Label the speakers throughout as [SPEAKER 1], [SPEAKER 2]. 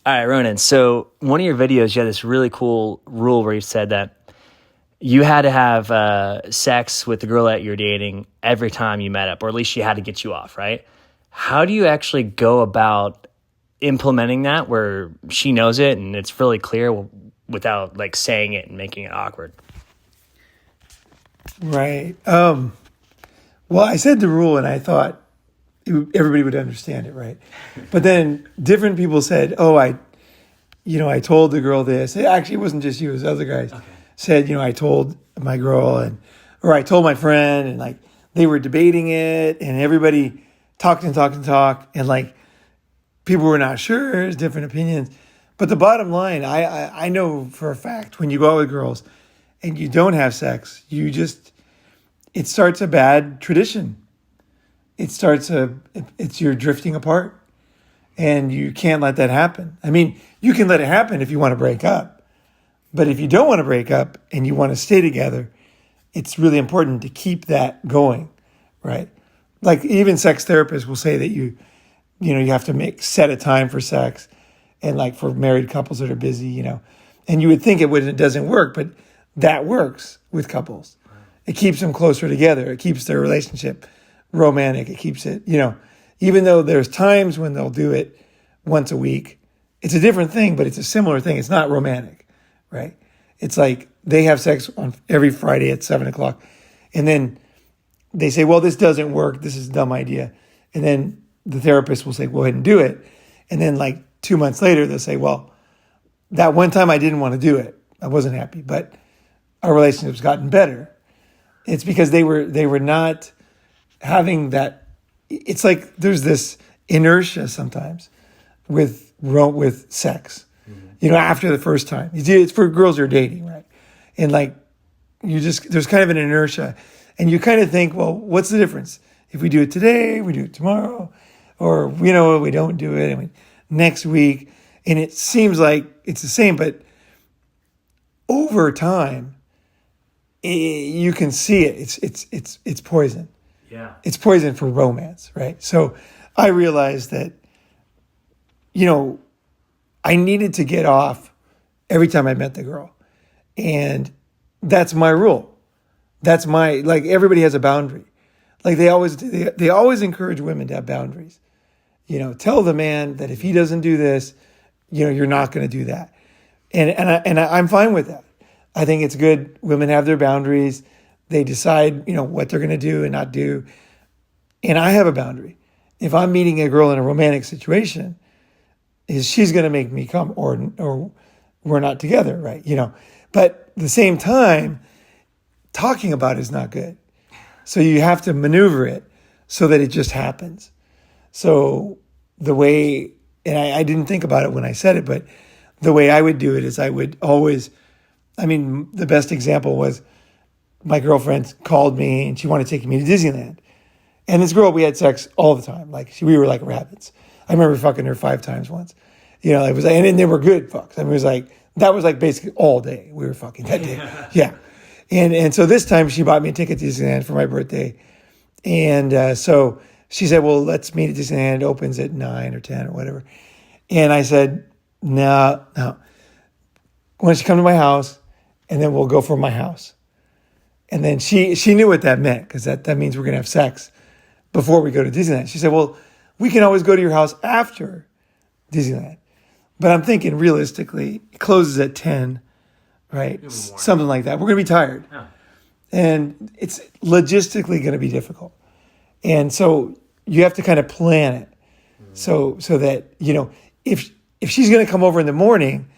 [SPEAKER 1] All right, Ronin. So one of your videos, you had this really cool rule where you said that you had to have sex with the girl that you're dating every time you met up, or at least she had to get you off, right? How do you actually go about implementing that where she knows it and it's really clear without like saying it and making it awkward?
[SPEAKER 2] Right. Well, I said the rule and I thought everybody would understand it, right? But then different people said, oh, I told the girl this. Actually, it wasn't just you, it was other guys. Okay. Said, I told my girl or I told my friend, and like they were debating it and everybody talked and like people were not sure, there's different opinions. But the bottom line, I know for a fact when you go out with girls and you don't have sex, it starts a bad tradition. It's you're drifting apart, and you can't let that happen. I mean, you can let it happen if you want to break up, but if you don't want to break up and you want to stay together, it's really important to keep that going, right? Like even sex therapists will say that you have to set a time for sex, and like for married couples that are busy, and you would think it doesn't work, but that works with couples. It keeps them closer together. It keeps their relationship romantic. It keeps it, even though there's times when they'll do it once a week, it's a different thing, but it's a similar thing. It's not romantic, right? It's like they have sex on every Friday at 7:00, and then they say, well, this doesn't work. This is a dumb idea. And then the therapist will say, go ahead and do it. And then like 2 months later, they'll say, well, that one time I didn't want to do it. I wasn't happy, but our relationship's gotten better. It's because they were not having that. It's like there's this inertia sometimes with sex, after the first time. It's for girls you're dating, right? And like there's kind of an inertia, and you kind of think, well, what's the difference if we do it today, we do it tomorrow, or we don't do it next week, and it seems like it's the same, but over time, you can see it. It's poison.
[SPEAKER 1] Yeah.
[SPEAKER 2] It's poison for romance, right? So I realized that, I needed to get off every time I met the girl. And that's my rule. That's everybody has a boundary. Like they always encourage women to have boundaries. Tell the man that if he doesn't do this, you're not going to do that. And I'm fine with that. I think it's good. Women have their boundaries. They decide, what they're going to do and not do. And I have a boundary. If I'm meeting a girl in a romantic situation, she's going to make me come, or we're not together, right? But at the same time, talking about it is not good. So you have to maneuver it so that it just happens. So the way, and I didn't think about it when I said it, but the way I would do it is I would always, the best example was my girlfriend called me and she wanted to take me to Disneyland. And this girl, we had sex all the time. We were like rabbits. I remember fucking her 5 times once. It was, and then they were good fucks. It was like, that was like basically all day we were fucking that day. Yeah. And so this time she bought me a ticket to Disneyland for my birthday. And so she said, well, let's meet at Disneyland. It opens at 9 or 10 or whatever. And I said, no. Why don't you come to my house and then we'll go from my house. And then she knew what that meant, because that means we're going to have sex before we go to Disneyland. She said, well, we can always go to your house after Disneyland. But I'm thinking realistically, it closes at 10, right? Something like that. We're going to be tired. Yeah. And it's logistically going to be difficult. And so you have to kind of plan it. So that, if she's going to come over in the morning,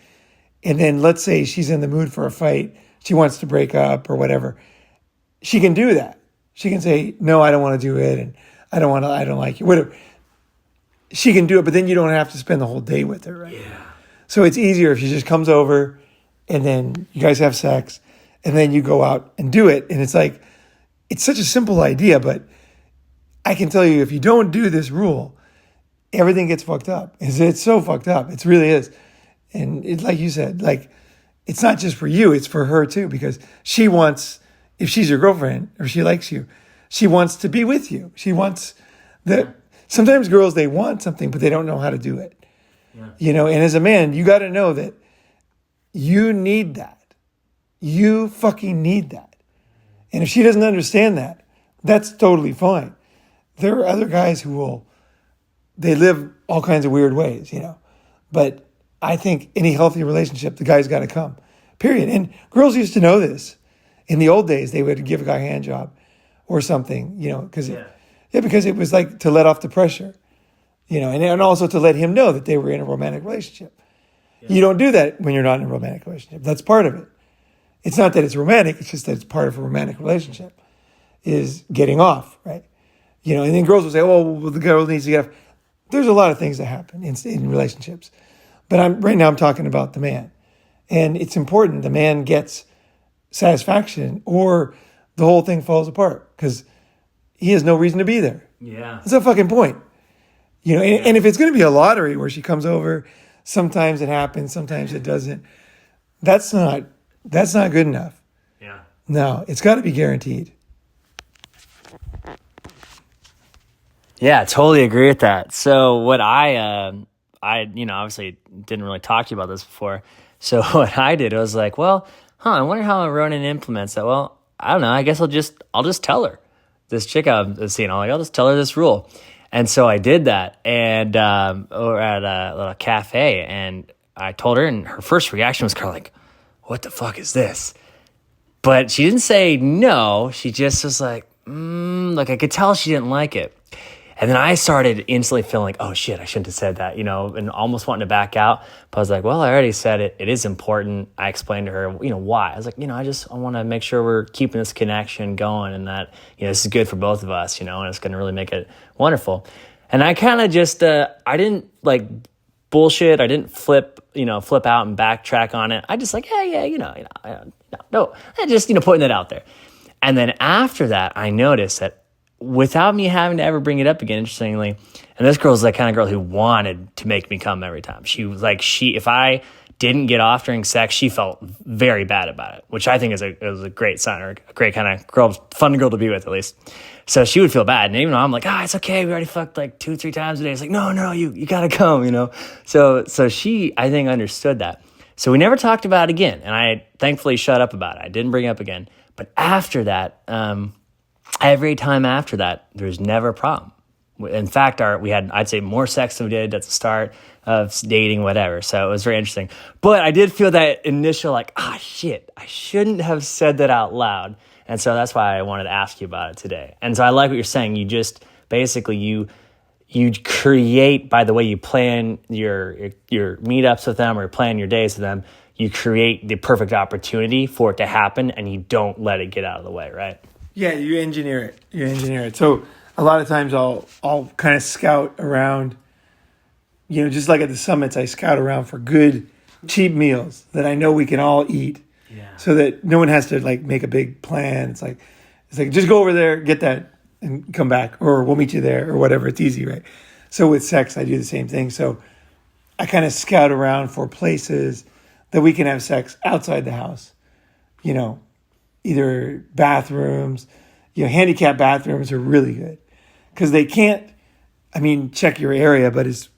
[SPEAKER 2] and then let's say she's in the mood for a fight, she wants to break up or whatever, she can do that. She can say, no, I don't want to do it, and I don't like you, whatever. She can do it, but then you don't have to spend the whole day with her, right?
[SPEAKER 1] Yeah.
[SPEAKER 2] So it's easier if she just comes over and then you guys have sex and then you go out and do it. And it's like, it's such a simple idea, but I can tell you, if you don't do this rule, everything gets fucked up. It's so fucked up. It really is. And it's like you said, it's not just for you, it's for her too, because she wants, if she's your girlfriend or she likes you, she wants to be with you. She wants sometimes girls, they want something, but they don't know how to do it. You know, and as a man, you got to know that you need that. You fucking need that. And if she doesn't understand that, that's totally fine. There are other guys who they live all kinds of weird ways, you know. But I think any healthy relationship, the guy's got to come, period. And girls used to know this. In the old days, they would give a guy a hand job or something, you know, because it was like to let off the pressure, you know, and also to let him know that they were in a romantic relationship. Yeah. You don't do that when you're not in a romantic relationship. That's part of it. It's not that it's romantic. It's just that it's part of a romantic relationship is getting off, right? You know, and then girls will say, oh, well, the girl needs to get off. There's a lot of things that happen in relationships. But right now I'm talking about the man. And it's important the man gets satisfaction or the whole thing falls apart because he has no reason to be there.
[SPEAKER 1] Yeah.
[SPEAKER 2] That's a fucking point. You know, and if it's going to be a lottery where she comes over, sometimes it happens, sometimes it doesn't. That's not good enough.
[SPEAKER 1] Yeah.
[SPEAKER 2] No, it's got to be guaranteed.
[SPEAKER 1] Yeah, totally agree with that. So what I obviously didn't really talk to you about this before. So what I did was like, well, I wonder how Ronin implements that. Well, I don't know. I guess I'll just tell her this chick I've seen. I'll just tell her this rule. And so I did that, and or at a little cafe, and I told her, and her first reaction was kind of like, "What the fuck is this?" But she didn't say no. She just was like, like I could tell she didn't like it. And then I started instantly feeling like, oh shit, I shouldn't have said that, you know, and almost wanting to back out. But I was like, well, I already said it. It is important. I explained to her, you know, why. I was like, you know, I want to make sure we're keeping this connection going and that, you know, this is good for both of us, you know, and it's going to really make it wonderful. And I kind of just, I didn't like bullshit. I didn't flip out and backtrack on it. I just like, no, just, you know, putting it out there. And then after that, I noticed that without me having to ever bring it up again, interestingly, and this girl's the kind of girl who wanted to make me come every time. She was like, if I didn't get off during sex, she felt very bad about it, which I think is a great sign, or a great kind of girl, fun girl to be with at least. So she would feel bad. And even though I'm like, it's okay, we already fucked like 2-3 times a day. It's like, no, you gotta come, you know? So she, I think, understood that. So we never talked about it again. And I thankfully shut up about it. I didn't bring it up again. But after that, every time after that, there's never a problem. In fact, we had, I'd say, more sex than we did at the start of dating, whatever. So it was very interesting. But I did feel that initial like, shit, I shouldn't have said that out loud. And so that's why I wanted to ask you about it today. And so I like what you're saying. You just basically, you create, by the way you plan your meetups with them or plan your days with them, you create the perfect opportunity for it to happen and you don't let it get out of the way, right?
[SPEAKER 2] Yeah, you engineer it. So a lot of times I'll kind of scout around, you know, just like at the summits, I scout around for good, cheap meals that I know we can all eat. Yeah. So that no one has to like make a big plan. It's like just go over there, get that, and come back, or we'll meet you there, or whatever. It's easy, right? So with sex, I do the same thing. So I kind of scout around for places that we can have sex outside the house, you know, either bathrooms, you know, handicapped bathrooms are really good because they can't, check your area, but it's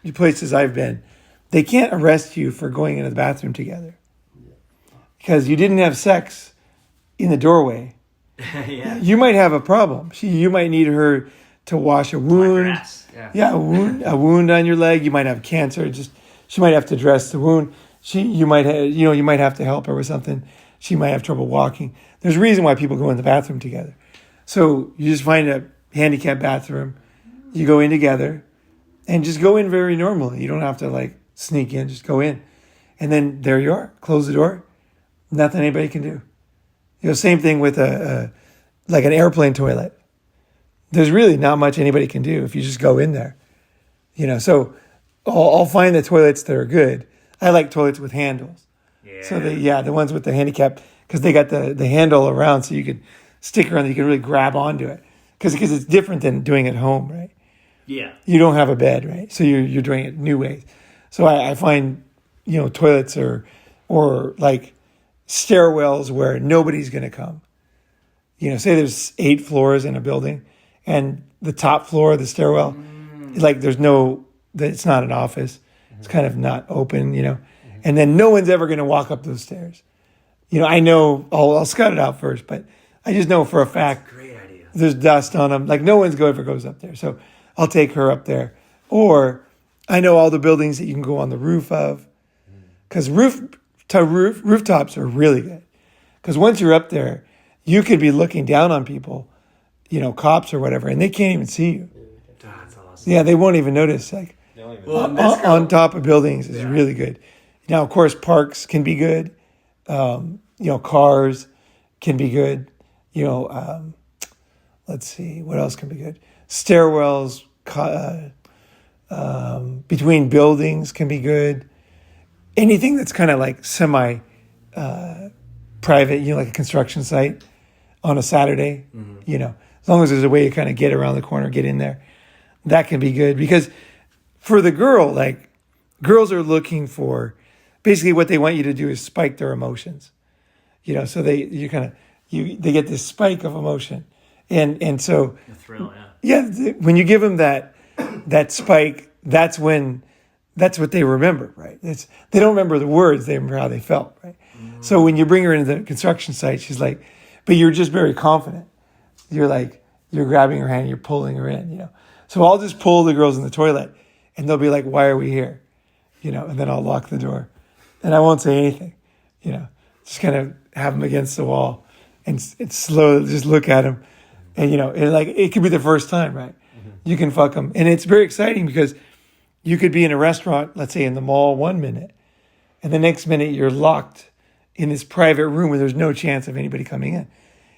[SPEAKER 2] the places I've been, they can't arrest you for going into the bathroom together because you didn't have sex in the doorway. Yeah. You might have a problem. You might need her to wash a wound. Yeah, a wound on your leg. You might have cancer. She might have to dress the wound. You might have to help her with something. She might have trouble walking. There's a reason why people go in the bathroom together. So you just find a handicapped bathroom. You go in together and just go in very normally. You don't have to like sneak in. Just go in. And then there you are. Close the door. Nothing anybody can do. You know, same thing with like an airplane toilet. There's really not much anybody can do if you just go in there. You know, so I'll find the toilets that are good. I like toilets with handles. Yeah. So the ones with the handicap, because they got the handle around so you could stick around, you can really grab onto it. Because it's different than doing it at home, right? Yeah. You don't have a bed, right? So you're doing it new ways. So I find, you know, toilets or like stairwells where nobody's going to come. You know, say there's 8 floors in a building and the top floor of the stairwell, like it's not an office. It's kind of not open, and then no one's ever going to walk up those stairs. I know I'll scout it out first, but I just know for a fact
[SPEAKER 1] Great idea.
[SPEAKER 2] there's dust on them. Like no one's ever goes up there. So I'll take her up there. Or I know all the buildings that you can go on the roof of, because rooftops are really good. Because once you're up there, you could be looking down on people, cops or whatever, and they can't even see you.
[SPEAKER 1] That's awesome.
[SPEAKER 2] Yeah, they won't even notice. Like on top of buildings is really good. Now, of course, parks can be good. Cars can be good. Let's see, what else can be good? Stairwells between buildings can be good. Anything that's kind of like semi private, like a construction site on a Saturday, as long as there's a way to kind of get around the corner, get in there, that can be good. Because for the girl, like girls are looking for, basically what they want you to do is spike their emotions, so they get this spike of emotion. And so,
[SPEAKER 1] The thrill,
[SPEAKER 2] when you give them that spike, that's what they remember, right? They don't remember the words, they remember how they felt, right? So when you bring her into the construction site, she's like, but you're just very confident. You're grabbing her hand, you're pulling her in, So I'll just pull the girls in the toilet and they'll be like, why are we here? And then I'll lock the door and I won't say anything, just kind of have them against the wall and slowly just look at them. And, and like, it could be the first time, right? You can fuck them. And it's very exciting because you could be in a restaurant, let's say in the mall 1 minute, and the next minute you're locked in this private room where there's no chance of anybody coming in.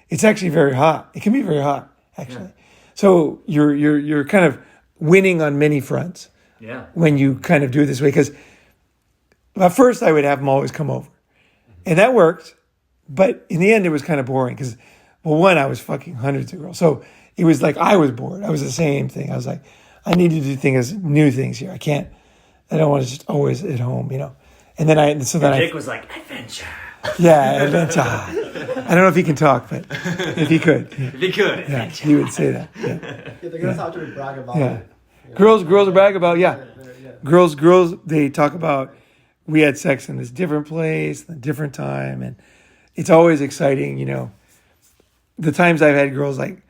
[SPEAKER 2] It's actually very hot. It can be very hot, actually. Yeah. So you're kind of winning on many fronts.
[SPEAKER 1] Yeah.
[SPEAKER 2] When you kind of do it this way, because at first I would have them always come over, and that worked. But in the end, it was kind of boring because, one, I was fucking hundreds of girls, so it was like I was bored. I was the same thing. I was like, I need to do new things here. I don't want to just always at home, And then
[SPEAKER 1] Jake was like, adventure.
[SPEAKER 2] Yeah, adventure. I don't know if he can talk, but if he could. Yeah.
[SPEAKER 1] If he could, adventure.
[SPEAKER 2] He would say that. Yeah.
[SPEAKER 3] They're going to start to brag about it.
[SPEAKER 2] Girls brag about, Girls, they talk about, we had sex in this different place, a different time, and it's always exciting, The times I've had girls like,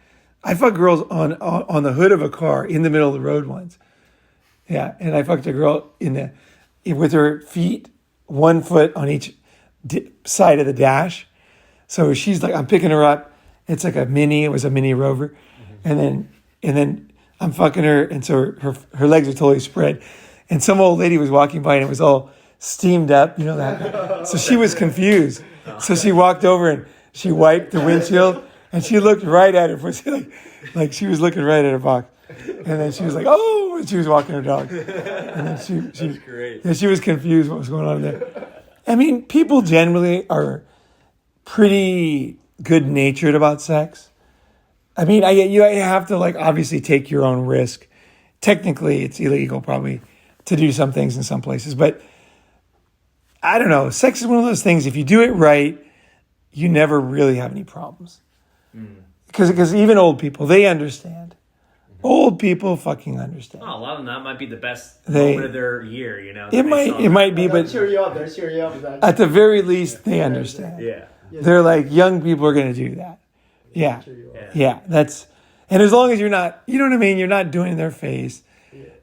[SPEAKER 2] I fucked girls on the hood of a car in the middle of the road once. Yeah, and I fucked a girl with her feet 1 foot on each side of the dash. So she's like, I'm picking her up. It was a mini Rover. And then I'm fucking her. And so her legs are totally spread. And some old lady was walking by and it was all steamed up, that. So she was confused. So she walked over and she wiped the windshield and she looked right at her pussy, like she was looking right at her box. And then she was like, oh, and she was walking her dog. And then she was confused what was going on there. I mean, people generally are pretty good-natured about sex. I mean, you have to obviously take your own risk. Technically, it's illegal probably to do some things in some places, but I don't know. Sex is one of those things. If you do it right, you never really have any problems. Because even old people, they understand. Old people fucking understand.
[SPEAKER 1] Oh, a lot of them, that might be the best moment of their year,
[SPEAKER 2] It might be, but
[SPEAKER 3] cheer you up. They're cheer you up.
[SPEAKER 2] At the very least, they understand.
[SPEAKER 1] Yeah.
[SPEAKER 2] They're like, young people are going to do that. Yeah. And as long as you're not, you know what I mean? You're not doing it in their face.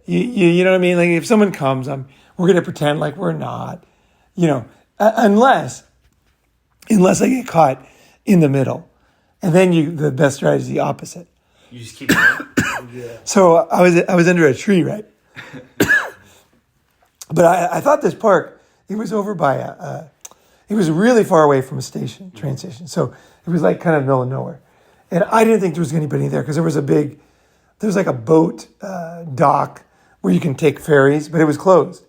[SPEAKER 2] You know what I mean? Like if someone comes, we're going to pretend like we're not, unless I get caught in the middle. And then the best strategy is the opposite.
[SPEAKER 1] You just keep going.
[SPEAKER 2] So I was under a tree, right? But I thought this park, it was over by it was really far away from a train station. So it was kind of middle of nowhere. And I didn't think there was anybody there because there was a boat dock where you can take ferries, but it was closed.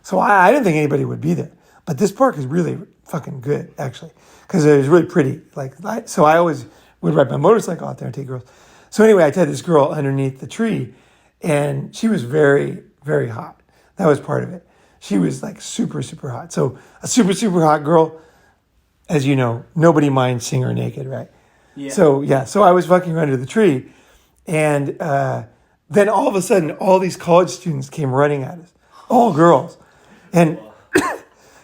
[SPEAKER 2] So I didn't think anybody would be there. But this park is really fucking good, actually, because it was really pretty. So I always would ride my motorcycle out there and take girls. So anyway, I had this girl underneath the tree, and she was very, very hot. That was part of it. She was super, super hot. So a super, super hot girl, as you know, nobody minds seeing her naked, right? Yeah. So I was fucking her under the tree, and then all of a sudden, all these college students came running at us, all girls. And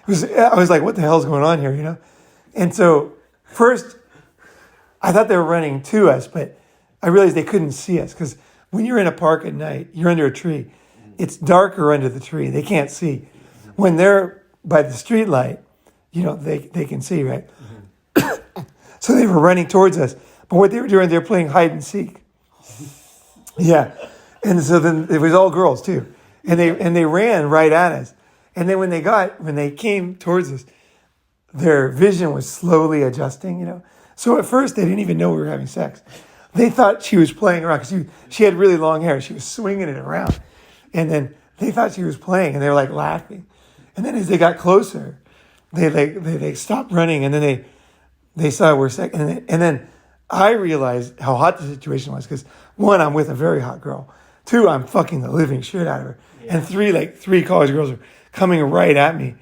[SPEAKER 2] I was like, what the hell's going on here, you know? And so first, I thought they were running to us, but I realized they couldn't see us because when you're in a park at night, you're under a tree. It's darker under the tree. They can't see. When they're by the street light, you know, they can see, right? So they were running towards us. But what they were doing, they were playing hide and seek. Yeah. And so then it was all girls too. And they ran right at us. And then when they came towards us, their vision was slowly adjusting, you know. So at first they didn't even know we were having sex. They thought she was playing around because she had really long hair. She was swinging it around. And then they thought she was playing and they were like laughing. And then as they got closer, they stopped running and then they saw we're sex. And then I realized how hot the situation was because one, I'm with a very hot girl. Two, I'm fucking the living shit out of her. Yeah. And three college girls are coming right at me.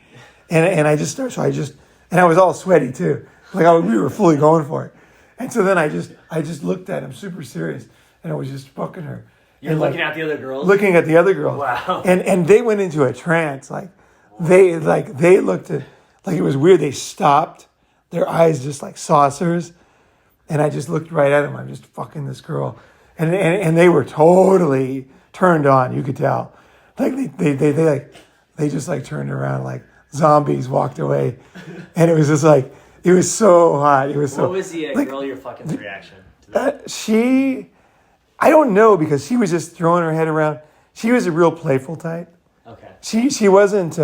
[SPEAKER 2] And I was all sweaty too. Like we were fully going for it. And so then I just looked at him super serious and I was just fucking her.
[SPEAKER 1] You're looking at the other girls?
[SPEAKER 2] Looking at the other girls.
[SPEAKER 1] Wow.
[SPEAKER 2] And they went into a trance. They looked at, like it was weird. They stopped, their eyes just like saucers. And I just looked right at them. I'm just fucking this girl. And they were totally turned on. You could tell. Like they just like turned around like zombies, walked away. And it was just like, it was so hot. It was so.
[SPEAKER 1] What was the girl you're fucking's reaction to that? I don't know because she was just throwing her head around. She was a real playful type. Okay. She wasn't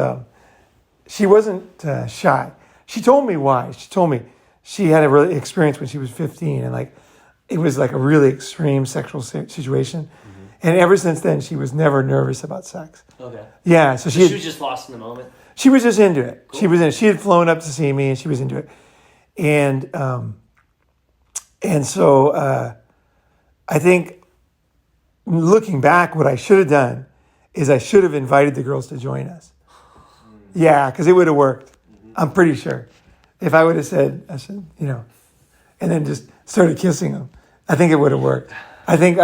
[SPEAKER 1] shy. She told me why. She told me she had a really experience when she was 15 and like it was like a really extreme sexual situation. Mm-hmm. And ever since then, she was never nervous about sex. Okay. Yeah. So she was just lost in the moment. She was just into it. Cool. She had flown up to see me and she was into it. And so I think looking back, what I should have done is I should have invited the girls to join us. Yeah, because it would have worked. Mm-hmm. I'm pretty sure. If I would have said, you know, and then just started kissing them, I think it would have worked. I think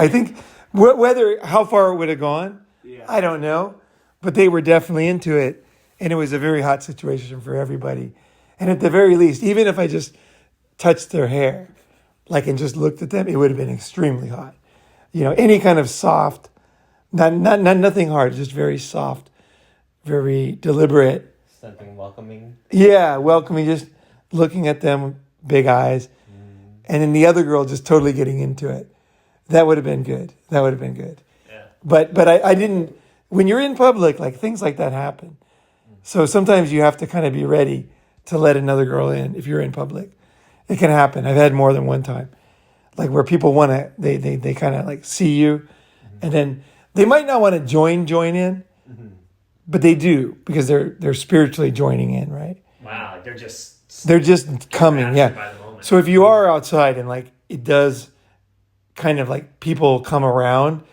[SPEAKER 1] how far it would have gone, I don't know. But they were definitely into it. And it was a very hot situation for everybody. And at the very least, even if I just touched their hair, like and just looked at them, it would have been extremely hot. You know, any kind of soft, nothing hard, just very soft, very deliberate.
[SPEAKER 4] Something welcoming. Yeah,
[SPEAKER 2] welcoming, just looking at them, big eyes. And then the other girl just totally getting into it. That would have been good. Yeah. But I didn't, when you're in public, like things like that happen. So sometimes you have to kind of be ready to let another girl in if you're in public. It can happen. I've had more than one time. Like where people want to, they kind of like see you. Mm-hmm. And then they might not want to join in, mm-hmm. but they do because they're spiritually joining in, right? Wow. They're just coming. Yeah. So if you are outside and like it does kind of like people come around,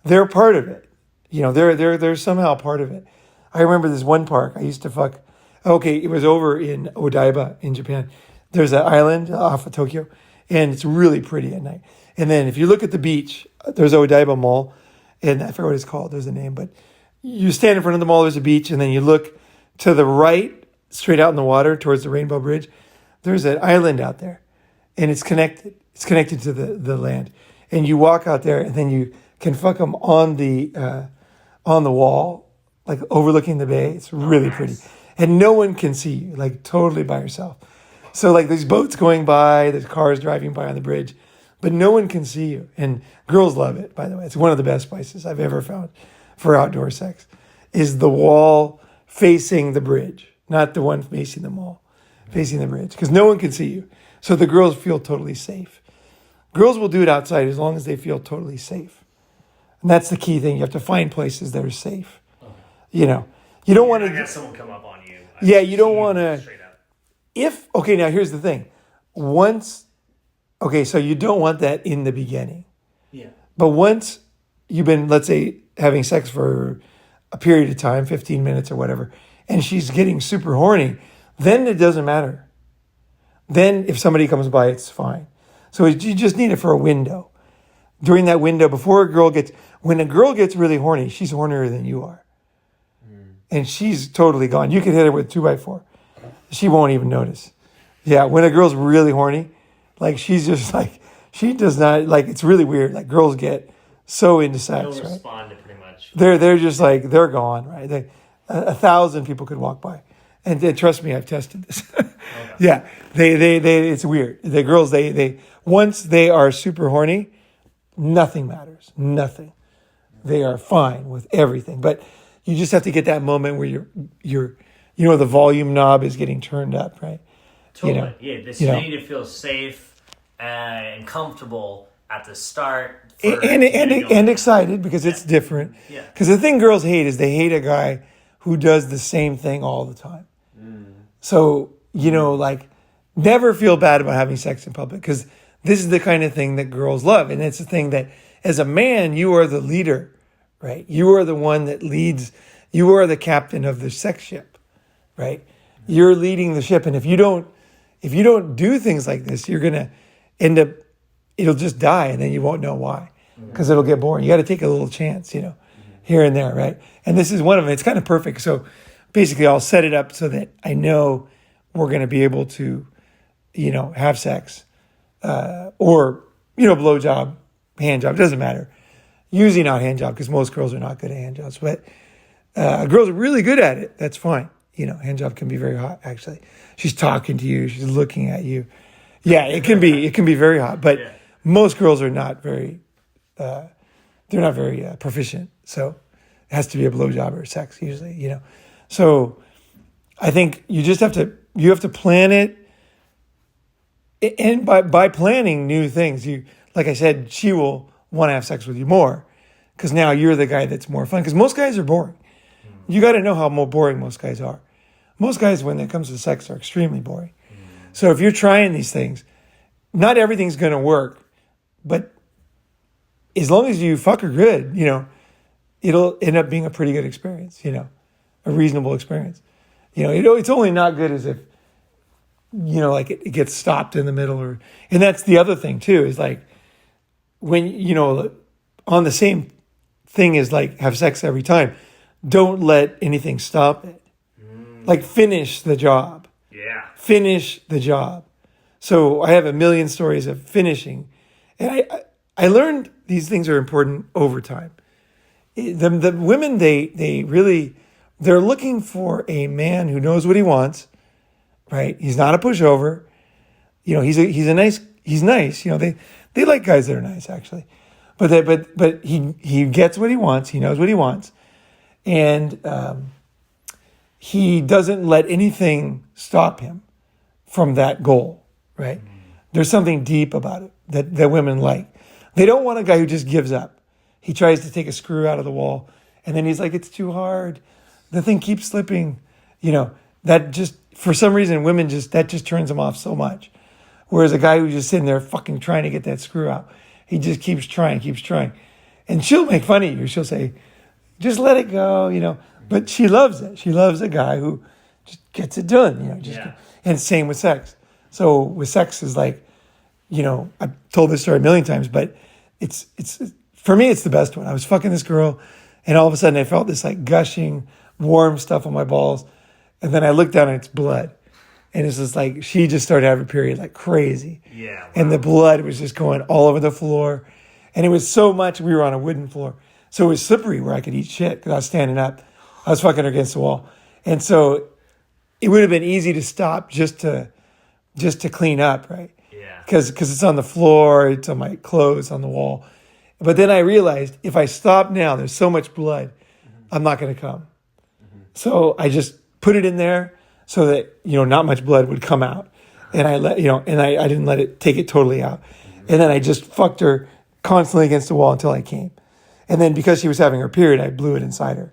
[SPEAKER 2] they're part of it. You know, they're somehow part of it. I remember this one park I used to fuck. Okay, it was over in Odaiba in Japan. There's an island off of Tokyo, and it's really pretty at night. And then if you look at the beach, there's Odaiba Mall, and I forget what it's called. There's a name, but you stand in front of the mall, there's a beach, and then you look to the right, straight out in the water towards the Rainbow Bridge. There's an island out there, and it's connected. It's connected to the land. And you walk out there, and then you can fuck them on the wall, like overlooking the bay. It's really pretty. And no one can see you, like totally by yourself. So like there's boats going by, there's cars driving by on the bridge, but no one can see you. And girls love it, by the way. It's one of the best places I've ever found for outdoor sex, is the wall facing the bridge, not the one facing the mall, facing the bridge, because no one can see you. So the girls feel totally safe. Girls will do it outside as long as they feel totally safe. And that's the key thing. You have to find places that are safe. Okay. You know, you don't want to get someone come up on you. Yeah, you don't want to. Okay, now here's the thing. So you don't want that in the beginning. Yeah. But once you've been, let's say, having sex for a period of time, 15 minutes or whatever, and she's getting super horny, then it doesn't matter. Then if somebody comes by, it's fine. So you just need it for a window. During that window, when a girl gets really horny, she's hornier than you are. and she's totally gone. You could hit her with 2x4. She won't even notice. Yeah, when a girl's really horny, like she's just like, she does not, like, it's really weird. Like girls get so into sex,
[SPEAKER 1] They'll
[SPEAKER 2] right?
[SPEAKER 1] respond to pretty much.
[SPEAKER 2] They're just like, they're gone, right? 1,000 people could walk by. And trust me, I've tested this. Yeah, they, it's weird. The girls, they, once they are super horny, nothing matters. Nothing. They are fine with everything. But you just have to get that moment where the volume knob is getting turned up, right?
[SPEAKER 1] Totally. They need to feel safe and comfortable at the start.
[SPEAKER 2] And excited because it's different.
[SPEAKER 1] Yeah.
[SPEAKER 2] Because the thing girls hate is they hate a guy who does the same thing all the time. So, like, never feel bad about having sex in public because this is the kind of thing that girls love. And it's the thing that, as a man, you are the leader, right? You are the one that leads. You are the captain of the sex ship, right? You're leading the ship. And if you don't do things like this, you're going to end up, it'll just die and then you won't know why because it'll get boring. You got to take a little chance, here and there, right? And this is one of them. It's kind of perfect. So basically I'll set it up so that I know we're going to be able to, have sex or, blowjob, hand job, doesn't matter. Usually not hand job because most girls are not good at hand jobs, but girls are really good at it. That's fine. Hand job can be very hot, actually. She's talking to you. She's looking at you. Yeah, it can be very hot, but most girls are not very, they're not very proficient. So it has to be a blowjob or sex usually, So I think you just have to plan it. And by planning new things, like I said, she will want to have sex with you more because now you're the guy that's more fun because most guys are boring. You got to know how more boring most guys are. Most guys, when it comes to sex, are extremely boring. So if you're trying these things, not everything's going to work, but as long as you fuck her good, it'll end up being a pretty good experience, a reasonable experience. It's only not good as if, like it gets stopped in the middle and that's the other thing too, is like when, on the same thing as like have sex every time, don't let anything stop it. Like finish the job.
[SPEAKER 1] Yeah. Finish
[SPEAKER 2] the job. So I have a million stories of finishing. And I learned these things are important over time. The women, they're looking for a man who knows what he wants, right? He's not a pushover. He's nice. They like guys that are nice actually. But he gets what he wants. He knows what he wants. And he doesn't let anything stop him from that goal, right? There's something deep about it that women like. They don't want a guy who just gives up. He tries to take a screw out of the wall, and then he's like, it's too hard. The thing keeps slipping. That just, for some reason, that just turns them off so much. Whereas a guy who's just sitting there fucking trying to get that screw out, he just keeps trying. And she'll make fun of you. She'll say, just let it go, But she loves it. She loves a guy who just gets it done, And same with sex. So with sex is like, I've told this story a million times, but it's for me, it's the best one. I was fucking this girl and all of a sudden I felt this like gushing, warm stuff on my balls. And then I looked down and it's blood. And it's just like, she just started having a period like crazy.
[SPEAKER 1] Yeah. Wow.
[SPEAKER 2] And the blood was just going all over the floor. And it was so much, we were on a wooden floor. So it was slippery where I could eat shit because I was standing up. I was fucking her against the wall. And so it would have been easy to stop just to clean up, right?
[SPEAKER 1] Yeah.
[SPEAKER 2] Because it's on the floor, it's on my clothes, on the wall. But then I realized if I stop now, there's so much blood, I'm not going to come. So I just put it in there so that, not much blood would come out. And I I didn't let it take it totally out. And then I just fucked her constantly against the wall until I came. And then because she was having her period, I blew it inside her.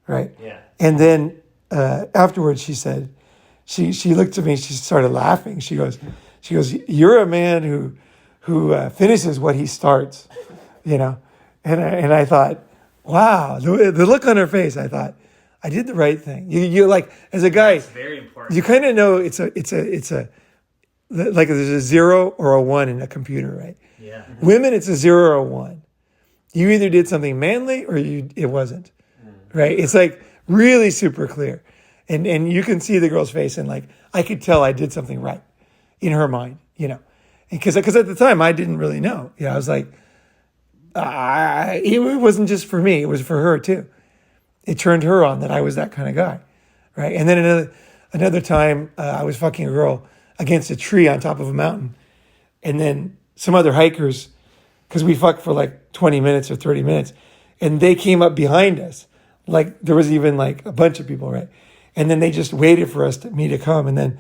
[SPEAKER 2] Right.
[SPEAKER 1] Yeah.
[SPEAKER 2] And then afterwards, she said, she looked at me. She started laughing. She goes, "You're a man who finishes what he starts," And I thought, wow, the look on her face. I thought, I did the right thing. You like as a guy,
[SPEAKER 1] it's very important.
[SPEAKER 2] You kind of know it's a like there's a 0 or a 1 in a computer, right?
[SPEAKER 1] Yeah.
[SPEAKER 2] Women, it's a 0 or a 1. You either did something manly or it wasn't. Right? It's like really super clear. And you can see the girl's face, and like, I could tell I did something right in her mind, you know, because at the time I didn't really know. You know, I was like, it wasn't just for me; it was for her too. It turned her on that I was that kind of guy, right? And then another time, I was fucking a girl against a tree on top of a mountain, and then some other hikers, because we fucked for like 20 minutes or 30 minutes, and they came up behind us, like there was even like a bunch of people, right? And then they just waited for me to come, and then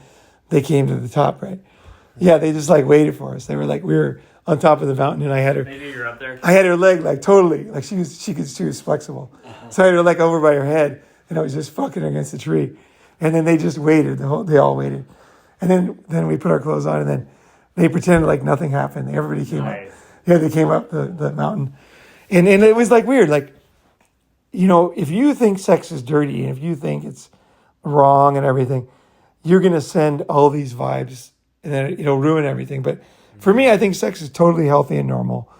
[SPEAKER 2] they came to the top, right? Yeah, they just like waited for us. They were like, we were on top of the mountain, and I had her.
[SPEAKER 1] Maybe you're up there.
[SPEAKER 2] I had her leg like totally, like she was flexible. So I had her like over by her head, and I was just fucking her against the tree. And then they just waited. They all waited, and then we put our clothes on, and then they pretended like nothing happened. Everybody came up. Yeah, they came up the mountain, and it was like weird, like, you know, if you think sex is dirty and if you think it's wrong and everything, you're going to send all these vibes, and then it'll ruin everything. But for me, I think sex is totally healthy and normal.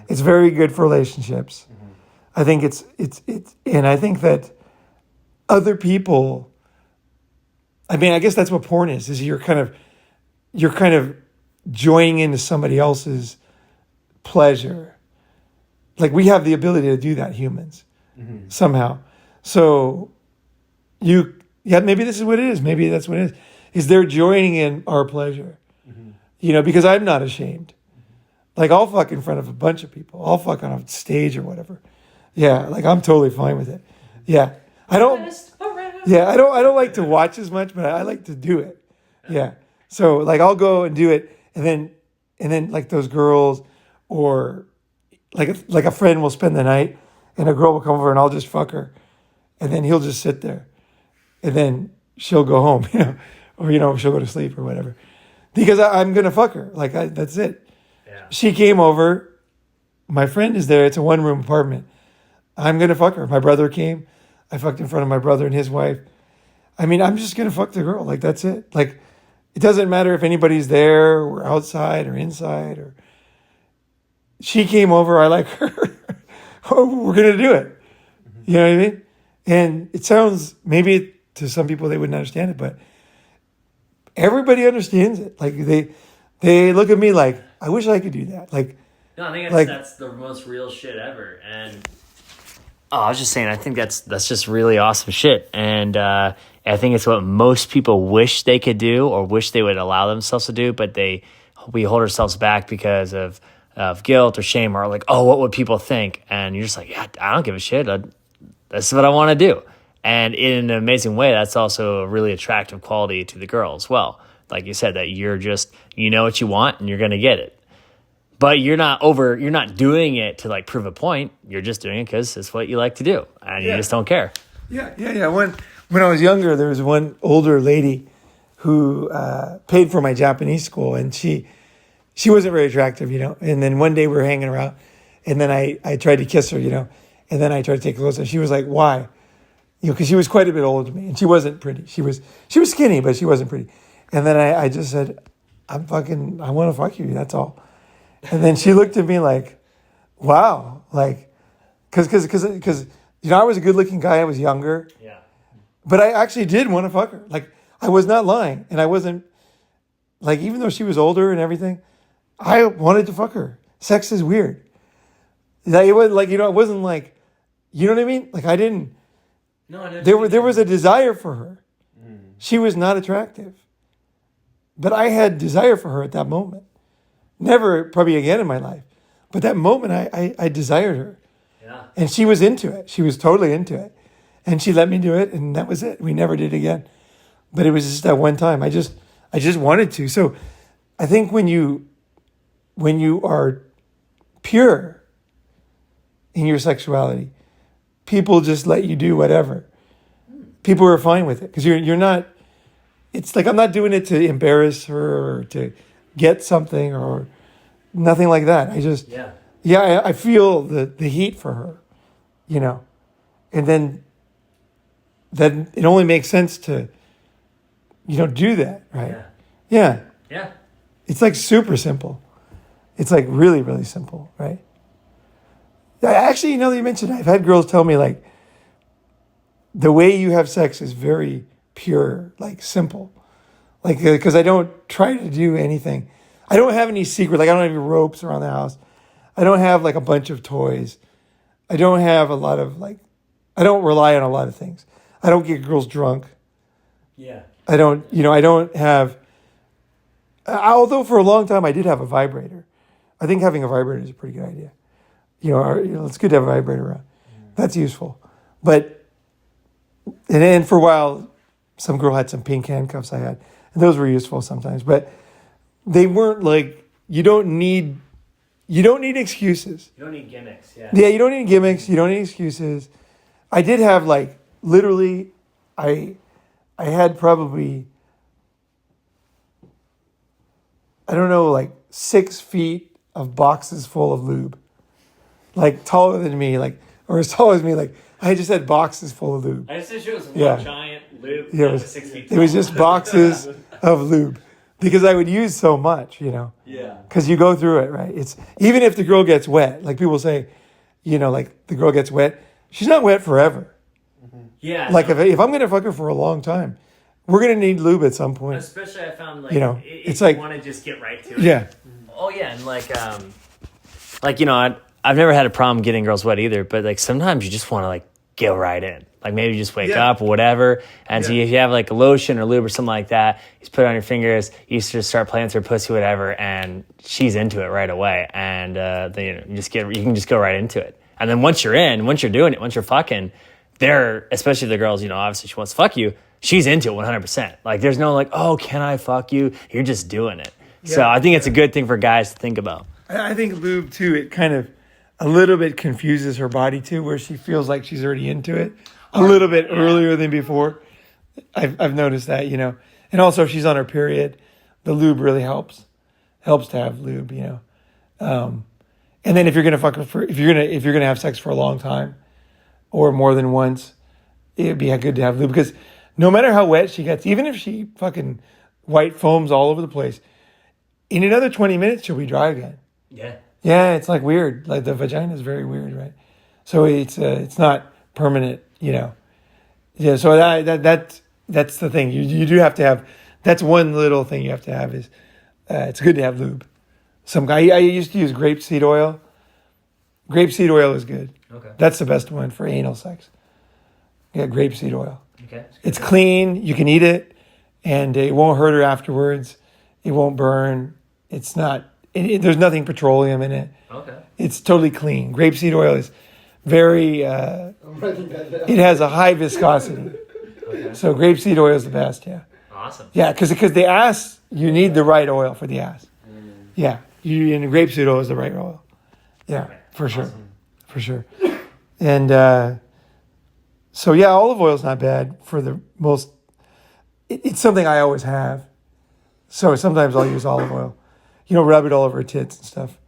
[SPEAKER 2] It's very good for relationships. I think it's and I think that other people, I mean, I guess that's what porn is you're kind of joining into somebody else's pleasure. Like, we have the ability to do that, humans, somehow. So maybe this is what it is. Maybe that's what it is they're joining in our pleasure. You know, because I'm not ashamed. Like, I'll fuck in front of a bunch of people. I'll fuck on a stage or whatever. Yeah, like, I'm totally fine with it. Yeah. I don't like to watch as much, but I like to do it. Yeah. So like, I'll go and do it, and then like those girls, or like a friend will spend the night, and a girl will come over, and I'll just fuck her, and then he'll just sit there, and then she'll go home, you know, or, you know, she'll go to sleep or whatever, because I'm gonna fuck her. Like, that's it. Yeah. She came over. My friend is there. It's a 1-room apartment. I'm gonna fuck her. My brother came. I fucked in front of my brother and his wife. I mean, I'm just gonna fuck the girl. Like, that's it. Like, it doesn't matter if anybody's there or outside or inside, or she came over. I like her. Oh, we're gonna do it. You know what I mean? And it sounds, maybe to some people they wouldn't understand it, but everybody understands it. Like, they look at me like, I wish I could do that. Like,
[SPEAKER 1] no, I think that's the most real shit ever. And I was just saying, I think that's just really awesome shit. And I think it's what most people wish they could do, or wish they would allow themselves to do, but we hold ourselves back because of guilt or shame, or like, oh, what would people think? And you're just like, yeah, I don't give a shit. That's what I want to do. And in an amazing way, that's also a really attractive quality to the girl as well. Like you said, that you're just, you know what you want and you're going to get it. But you're not doing it to like prove a point. You're just doing it because it's what you like to do, and you just don't care.
[SPEAKER 2] Yeah. When I was younger, there was one older lady who paid for my Japanese school, and she wasn't very attractive, you know. And then one day we were hanging around, and then I tried to kiss her, you know, and then I tried to take her close, and she was like, "Why?" You know, because she was quite a bit older than me, and she wasn't pretty. She was skinny, but she wasn't pretty. And then I just said, I want to fuck you. That's all. And then she looked at me like, wow, like, because you know, I was a good looking guy. I was younger. Yeah. But I actually did want to fuck her. Like, I was not lying, and I wasn't, like, even though she was older and everything, I wanted to fuck her. Sex is weird. Like, it was like, you know, it wasn't like, you know what I mean? Like, I didn't. No, I didn't. There was a desire for her. She was not attractive, but I had desire for her at that moment. Never probably again in my life, but that moment I desired her. Yeah. And she was into it. She was totally into it, and she let me do it, and that was it. We never did again. But it was just that one time. I just wanted to. So I think when you are pure in your sexuality, people just let you do whatever. People are fine with it because you're not. It's like, I'm not doing it to embarrass her or to get something or nothing like that. I just I feel the heat for her, you know, and then it only makes sense to, you know, do that, right? Yeah. It's like super simple. It's like really, really simple, right? Actually, you know, that you mentioned, I've had girls tell me like, the way you have sex is very pure, like simple. Like, because I don't try to do anything. I don't have any secret, like I don't have any ropes around the house. I don't have like a bunch of toys. I don't have a lot of like, I don't rely on a lot of things. I don't get girls drunk.
[SPEAKER 1] Yeah.
[SPEAKER 2] I don't have, although for a long time I did have a vibrator. I think having a vibrator is a pretty good idea. It's good to have a vibrator around. That's useful. But, and then for a while, some girl had some pink handcuffs I had, and those were useful sometimes. But they weren't like, you don't need excuses.
[SPEAKER 1] You don't need gimmicks. Yeah.
[SPEAKER 2] Yeah, you don't need gimmicks. You don't need excuses. I did have like, literally, I had probably, I don't know, like 6 feet of boxes full of lube. Like taller than me, like, or as tall as me, like I just had boxes full of lube.
[SPEAKER 1] I just wish it was one
[SPEAKER 2] Yeah.
[SPEAKER 1] giant lube.
[SPEAKER 2] Yeah,
[SPEAKER 1] that was 6 feet
[SPEAKER 2] it
[SPEAKER 1] tall.
[SPEAKER 2] was just boxes of lube because I would use so much,
[SPEAKER 1] Yeah.
[SPEAKER 2] because you go through it, right? It's even if the girl gets wet, like people say, like the girl gets wet, she's not wet forever.
[SPEAKER 1] Yeah.
[SPEAKER 2] Like if I'm gonna fuck her for a long time, we're gonna need lube at some point.
[SPEAKER 1] Especially I found like,
[SPEAKER 2] it's like,
[SPEAKER 1] you want to just get right to it.
[SPEAKER 2] Yeah,
[SPEAKER 1] Oh yeah, and I've never had a problem getting girls wet either, but like sometimes you just want to like go right in. Like maybe you just wake up or whatever. And so if you have like a lotion or lube or something like that, you just put it on your fingers, you just start playing with her pussy, whatever, and she's into it right away. And then you can just go right into it. And then once you're doing it, once you're fucking, especially the girls, obviously she wants to fuck you, she's into it 100%. Like there's no like, oh, can I fuck you? You're just doing it. So I think it's a good thing for guys to think about.
[SPEAKER 2] I think lube too. It kind of a little bit confuses her body too, where she feels like she's already into it a little bit earlier than before. I've noticed that, and also if she's on her period, the lube really helps to have lube, and then if you're gonna fuck her if you're gonna have sex for a long time or more than once, it'd be good to have lube because no matter how wet she gets, even if she fucking white foams all over the place, in another 20 minutes she'll be dry again.
[SPEAKER 1] Yeah.
[SPEAKER 2] Yeah, it's like weird. Like the vagina is very weird, right? So it's not permanent, Yeah. So that's the thing. You do have to have. That's one little thing you have to have is it's good to have lube. I used to use grapeseed oil. Grapeseed oil is good.
[SPEAKER 1] Okay.
[SPEAKER 2] That's the best one for anal sex. Yeah, grapeseed oil.
[SPEAKER 1] Okay.
[SPEAKER 2] It's clean. You can eat it, and it won't hurt her afterwards. It won't burn. It's not. There's nothing petroleum in it.
[SPEAKER 1] Okay.
[SPEAKER 2] It's totally clean. Grapeseed oil is very, it has a high viscosity.
[SPEAKER 1] Okay.
[SPEAKER 2] So grapeseed oil is the best, yeah.
[SPEAKER 1] Awesome.
[SPEAKER 2] Yeah, because the ass, you need the right oil for the ass. Yeah, and grapeseed oil is the right oil. Yeah, for sure.
[SPEAKER 1] Awesome.
[SPEAKER 2] For sure. And so, yeah, olive oil is not bad for the most, it's something I always have. So sometimes I'll use olive oil. Rub it all over her tits and stuff.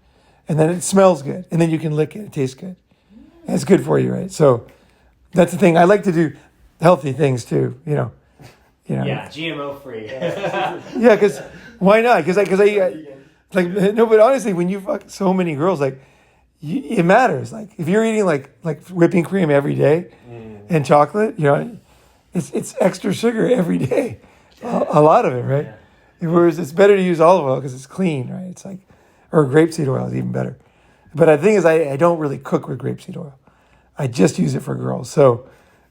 [SPEAKER 2] And then it smells good. And then you can lick it. It tastes good. And it's good for you, right? So that's the thing. I like to do healthy things too, Yeah,
[SPEAKER 1] GMO free.
[SPEAKER 2] Yeah, because why not? Because no, but honestly, when you fuck so many girls, like, it matters. Like, if you're eating like whipping cream every day and chocolate, it's extra sugar every day. A lot of it, right? Yeah. Whereas it's better to use olive oil because it's clean, right? It's like, or grapeseed oil is even better. But the thing is, I don't really cook with grapeseed oil. I just use it for girls. So,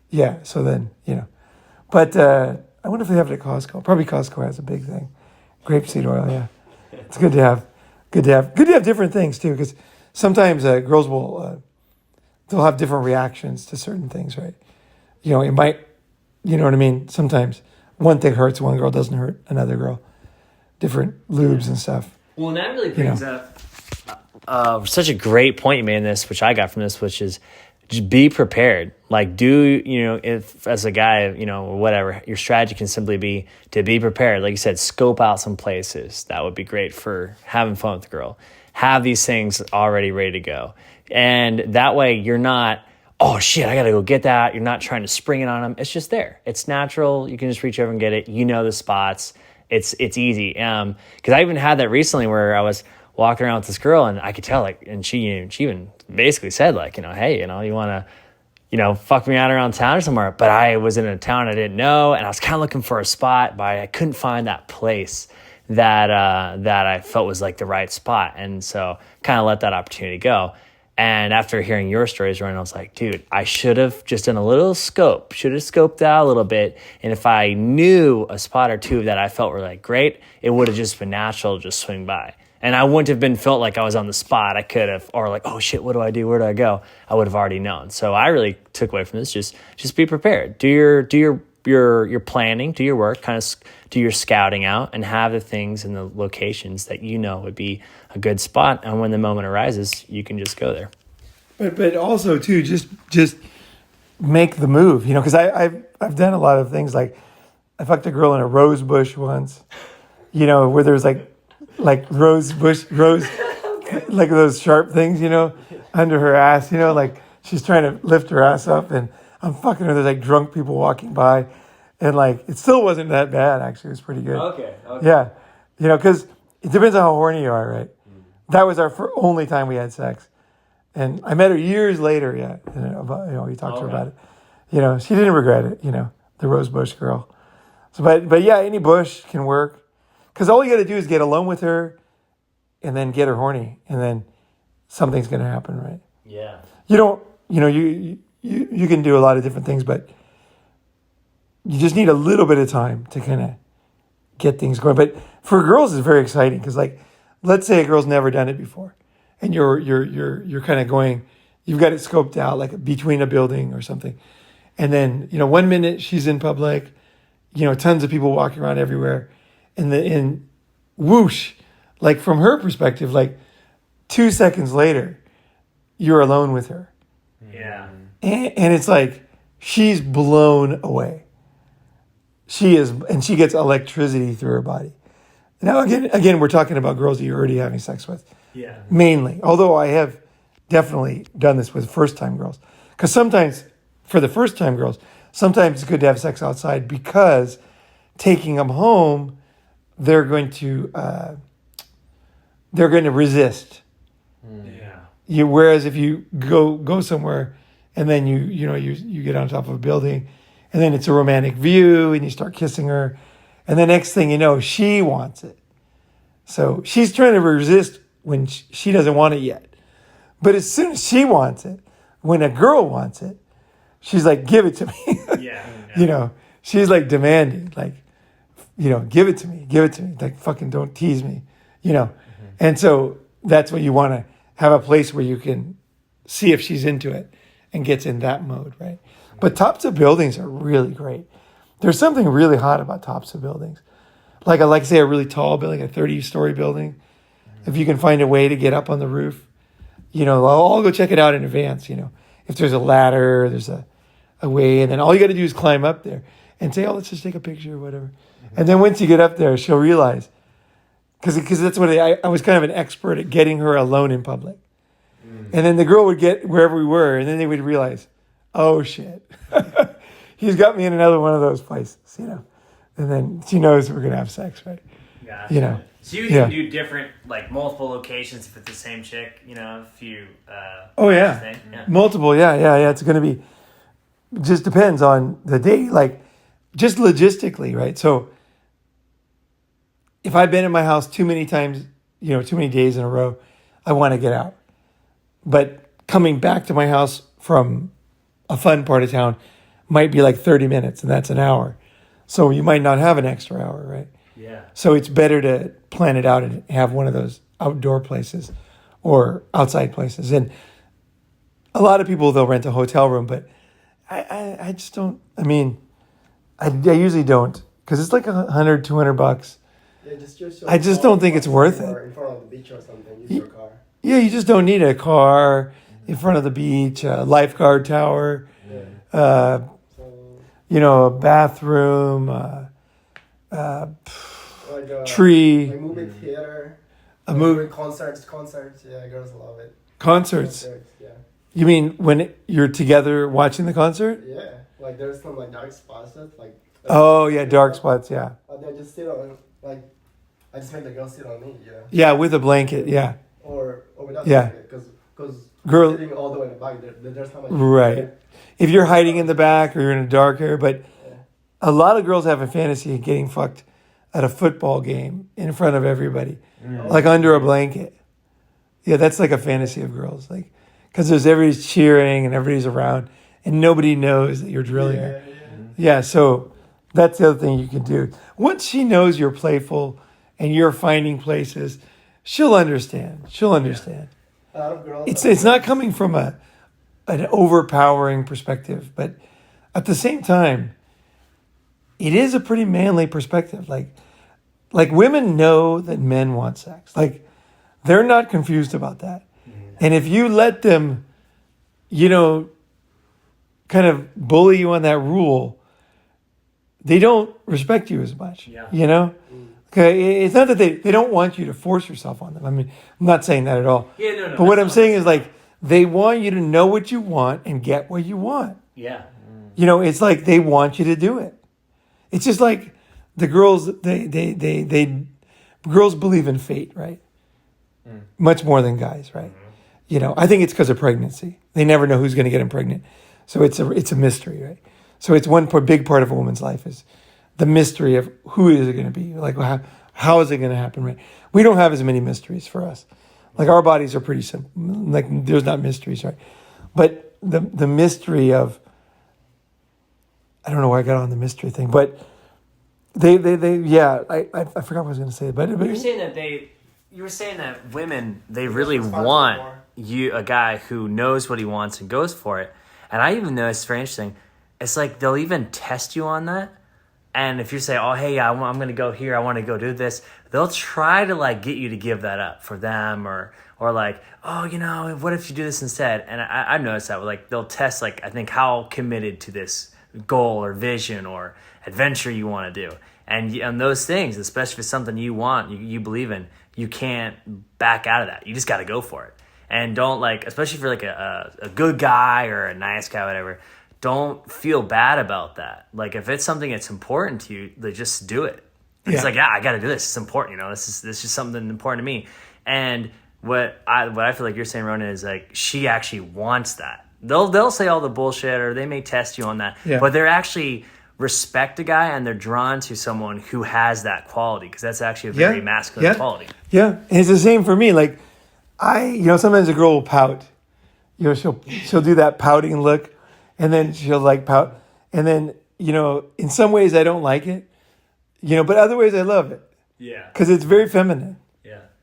[SPEAKER 2] yeah. So then, But I wonder if they have it at Costco. Probably Costco has a big thing. Grapeseed oil, yeah. It's good to have. Good to have different things too, because sometimes girls will, they'll have different reactions to certain things, right? It might, you know what I mean? Sometimes one thing hurts one girl, doesn't hurt another girl. Different lubes and stuff.
[SPEAKER 1] Well, and that really brings up such a great point you made in this, which I got from this, which is just be prepared. Like, if as a guy, or whatever, your strategy can simply be to be prepared. Like you said, scope out some places. That would be great for having fun with the girl. Have these things already ready to go. And that way you're not, oh shit, I got to go get that. You're not trying to spring it on them. It's just there. It's natural. You can just reach over and get it. The spots. It's easy. Because I even had that recently where I was walking around with this girl and I could tell, like, and she even basically said, like, hey, you want to, fuck me out around town or somewhere. But I was in a town I didn't know, and I was kind of looking for a spot, but I couldn't find that place that I felt was like the right spot. And so kind of let that opportunity go. And after hearing your stories, Ronin, I was like, dude, I should have just done a little scope, should have scoped out a little bit. And if I knew a spot or two that I felt were like great, it would have just been natural to just swing by. And I wouldn't have been felt like I was on the spot. I could have, or like, oh shit, what do I do? Where do I go? I would have already known. So I really took away from this, just be prepared. Do your planning, do your work, kind of do your scouting out, and have the things and the locations that would be a good spot. And when the moment arises, you can just go there.
[SPEAKER 2] But also too, just make the move, because I've done a lot of things. Like I fucked a girl in a rose bush once, where there's like rose, like those sharp things, under her ass, like she's trying to lift her ass up, and I'm fucking her. There's like drunk people walking by, and like it still wasn't that bad. Actually, it was pretty good.
[SPEAKER 1] Okay.
[SPEAKER 2] Yeah, because it depends on how horny you are, right? That was our only time we had sex. And I met her years later, we talked to her about it. She didn't regret it, the rose bush girl. So, but yeah, any bush can work. Because all you got to do is get alone with her and then get her horny. And then something's going to happen, right?
[SPEAKER 1] Yeah.
[SPEAKER 2] You don't, you can do a lot of different things, but you just need a little bit of time to kind of get things going. But for girls, it's very exciting because, like, let's say a girl's never done it before. And you're kind of going, you've got it scoped out like between a building or something. And then, 1 minute she's in public, tons of people walking around everywhere. And whoosh, like from her perspective, like 2 seconds later, you're alone with her.
[SPEAKER 1] Yeah.
[SPEAKER 2] And it's like, she's blown away. She is, and she gets electricity through her body. Now, again, we're talking about girls that you're already having sex with.
[SPEAKER 1] Yeah.
[SPEAKER 2] Mainly. Although I have definitely done this with first-time girls. Because sometimes, for the first-time girls, sometimes it's good to have sex outside because taking them home, they're going to resist.
[SPEAKER 1] Yeah.
[SPEAKER 2] Whereas if you go somewhere and then you get on top of a building and then it's a romantic view and you start kissing her and the next thing you know, she wants it. So she's trying to resist when she doesn't want it yet. But as soon as she wants it, when a girl wants it, she's like, give it to me.
[SPEAKER 1] Yeah.
[SPEAKER 2] She's like demanding, like, give it to me. Like, fucking don't tease me, And so that's what you want to have a place where you can see if she's into it and gets in that mode, right? But tops of buildings are really great. There's something really hot about tops of buildings. Like say a really tall building, a 30-story building. If you can find a way to get up on the roof, I'll go check it out in advance, If there's a ladder, there's a way, and then all you got to do is climb up there and say, oh, let's just take a picture or whatever. Mm-hmm. And then once you get up there, she'll realize, because that's what I was kind of an expert at getting her alone in public. Mm-hmm. And then the girl would get wherever we were, and then they would realize, oh, shit. He's got me in another one of those places, And then she knows we're going to have sex, right?
[SPEAKER 1] Gotcha. So you can do different, like multiple locations if it's the same chick, if you...
[SPEAKER 2] oh, yeah. Multiple, yeah. It's going to be... Just depends on the date, like just logistically, right? So if I've been in my house too many times, too many days in a row, I want to get out. But coming back to my house from a fun part of town might be like 30 minutes, and that's an hour. So you might not have an extra hour, right?
[SPEAKER 1] Yeah.
[SPEAKER 2] So it's better to plan it out and have one of those outdoor places or outside places. And a lot of people, they'll rent a hotel room, but I just don't, I usually don't, because it's like $100, $200.
[SPEAKER 3] Yeah,
[SPEAKER 2] I just don't think it's worth it.
[SPEAKER 3] In front of the beach or something, use your car.
[SPEAKER 2] Yeah, you just don't need a car in front of the beach, a lifeguard tower, a bathroom, tree.
[SPEAKER 3] Like movie theater. Concerts. Yeah, girls love it.
[SPEAKER 2] Concerts.
[SPEAKER 3] Yeah.
[SPEAKER 2] You mean when you're together watching the concert?
[SPEAKER 3] Yeah, like there's some like dark spots that's like.
[SPEAKER 2] Oh yeah, dark spots. Yeah.
[SPEAKER 3] They just sit on like, I just make the girl sit on me.
[SPEAKER 2] Yeah, with a blanket. Yeah.
[SPEAKER 3] Or without
[SPEAKER 2] Yeah.
[SPEAKER 3] because
[SPEAKER 2] girl,
[SPEAKER 3] Sitting all the way in the back, there's not much.
[SPEAKER 2] right. If you're hiding in the back or you're in a dark area, but a lot of girls have a fantasy of getting fucked at a football game in front of everybody, like under a blanket. Yeah, that's like a fantasy of girls, like because everybody's cheering and everybody's around and nobody knows that you're drilling her. Yeah, so that's the other thing you can do. Once she knows you're playful and you're finding places, she'll understand. She'll understand.
[SPEAKER 3] A lot of girls.
[SPEAKER 2] It's not coming from an overpowering perspective, but at the same time, it is a pretty manly perspective. Like women know that men want sex. Like they're not confused about that. And if you let them, kind of bully you on that rule, they don't respect you as much.
[SPEAKER 1] Yeah.
[SPEAKER 2] Okay, it's not that they don't want you to force yourself on them. I mean, I'm not saying that at all.
[SPEAKER 1] Yeah, no.
[SPEAKER 2] But what I'm saying is like they want you to know what you want and get what you want.
[SPEAKER 1] Yeah.
[SPEAKER 2] It's like they want you to do it. It's just like the girls. Girls believe in fate, right? Much more than guys, right? I think it's because of pregnancy. They never know who's going to get them pregnant, so it's a mystery, right? So it's one big part of a woman's life is the mystery of who is it going to be, like how is it going to happen, right? We don't have as many mysteries for us. Like our bodies are pretty simple. Like there's not mysteries, right? But the mystery of, I don't know why I got on the mystery thing, but I forgot what I was going to say. But
[SPEAKER 1] you were saying that women, they really want a guy who knows what he wants and goes for it. And I even noticed, very interesting, it's like they'll even test you on that. And if you say, oh, hey, I'm going to go here, I want to go do this, they'll try to like get you to give that up for them or like, oh, what if you do this instead? And I've noticed that like they'll test like, I think how committed to this goal or vision or adventure you want to do. And those things, especially if it's something you want, you believe in, you can't back out of that. You just got to go for it. And don't like, especially if you're like a good guy or a nice guy, whatever, don't feel bad about that. Like if it's something that's important to you, like just do it. It's like, I got to do this. It's important. This is something important to me. And what I feel like you're saying, Ronin, is like she actually wants that. They'll say all the bullshit or they may test you on that, but they're actually respect a guy and they're drawn to someone who has that quality because that's actually a very masculine quality.
[SPEAKER 2] Yeah, and it's the same for me. Like sometimes a girl will pout. She'll do that pouting look, and then she'll like pout, and then in some ways I don't like it, but other ways I love it.
[SPEAKER 1] Yeah,
[SPEAKER 2] because it's very feminine.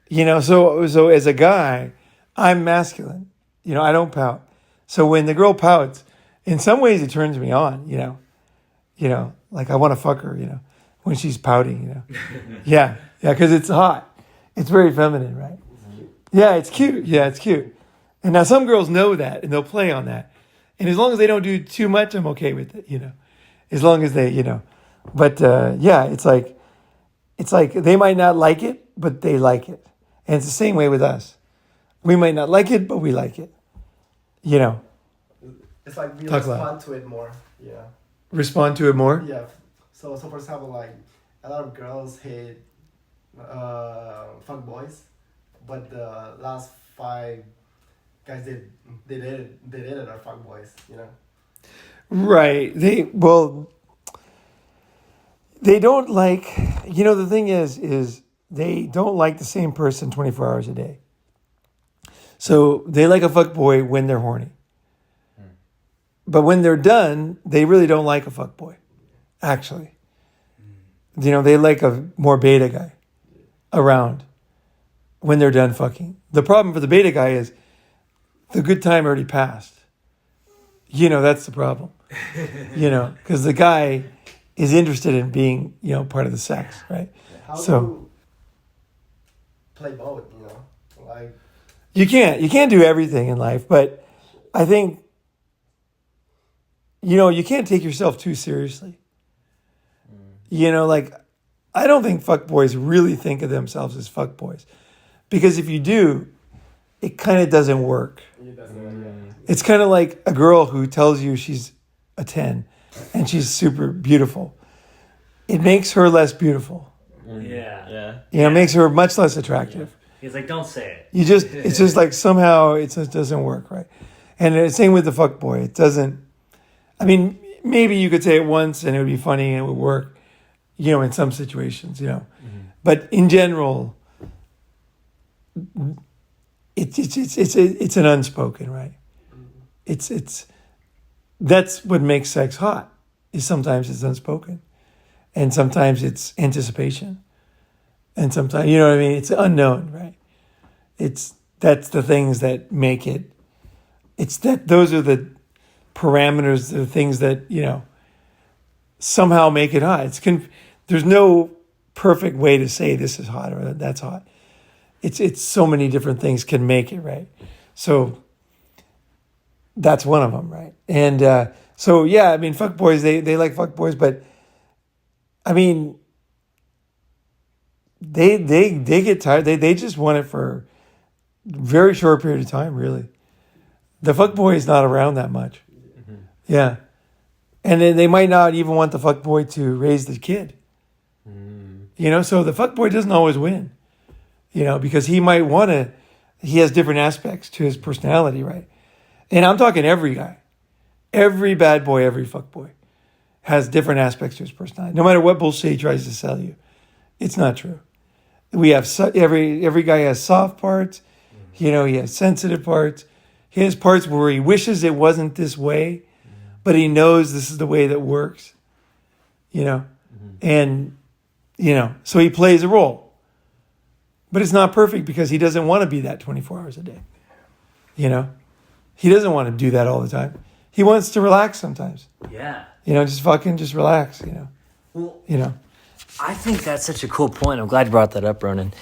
[SPEAKER 1] Yeah,
[SPEAKER 2] so as a guy, I'm masculine. I don't pout. So when the girl pouts, in some ways it turns me on. Like I want to fuck her. When she's pouting. Yeah, because it's hot. It's very feminine, right? Yeah, it's cute. Yeah, it's cute. And now some girls know that and they'll play on that. And as long as they don't do too much, I'm okay with it, As long as they, But it's like they might not like it, but they like it. And it's the same way with us. We might not like it, but we like it.
[SPEAKER 3] It's like we respond to it more. Yeah.
[SPEAKER 2] Respond to it more?
[SPEAKER 3] Yeah. So for example, like a lot of girls hate fuck boys, but the last 5 guys they dated are fuck boys, Right.
[SPEAKER 2] They don't like, the thing is they don't like the same person 24 hours a day. So they like a fuck boy when they're horny. But when they're done, they really don't like a fuck boy, actually. They like a more beta guy around when they're done fucking. The problem for the beta guy is the good time already passed. That's the problem. Because the guy is interested in being, part of the sex, right?
[SPEAKER 3] How do you play both, Like
[SPEAKER 2] you can't do everything in life, but I think you can't take yourself too seriously. Like I don't think fuckboys really think of themselves as fuckboys. Because if you do, it kind of doesn't work. It's kind of like a girl who tells you she's a 10 and she's super beautiful. It makes her less beautiful.
[SPEAKER 1] Yeah.
[SPEAKER 2] It makes her much less attractive.
[SPEAKER 1] He's like, don't say it.
[SPEAKER 2] It's just like somehow it just doesn't work, right? And the same with the fuck boy. It doesn't, I mean, maybe you could say it once and it would be funny and it would work, in some situations, But in general, it's an unspoken, right? That's what makes sex hot, is sometimes it's unspoken. And sometimes it's anticipation. And sometimes, you know what I mean? It's unknown, right? That's the things that make it. Those are the parameters, the things that, somehow make it hot. There's no perfect way to say this is hot or that's hot. It's so many different things can make it, right? So that's one of them, right? And so, yeah, I mean, fuckboys, they like fuckboys, but I mean, they get tired. They just want it for a very short period of time, really. The fuckboy is not around that much. Mm-hmm. Yeah. And then they might not even want the fuckboy to raise the kid. Mm. So the fuckboy doesn't always win, because he might want to, he has different aspects to his personality, right? And I'm talking every guy. Every bad boy, every fuckboy has different aspects to his personality. No matter what bullshit he tries to sell you, it's not true. We have every guy has soft parts. He has sensitive parts. He has parts where he wishes it wasn't this way, but he knows this is the way that works. And so he plays a role, but it's not perfect because he doesn't want to be that 24 hours a day. He doesn't want to do that all the time. He wants to relax sometimes.
[SPEAKER 1] Yeah.
[SPEAKER 2] Just relax,
[SPEAKER 1] Well,
[SPEAKER 2] I
[SPEAKER 1] think that's such a cool point. I'm glad you brought that up, Ronin.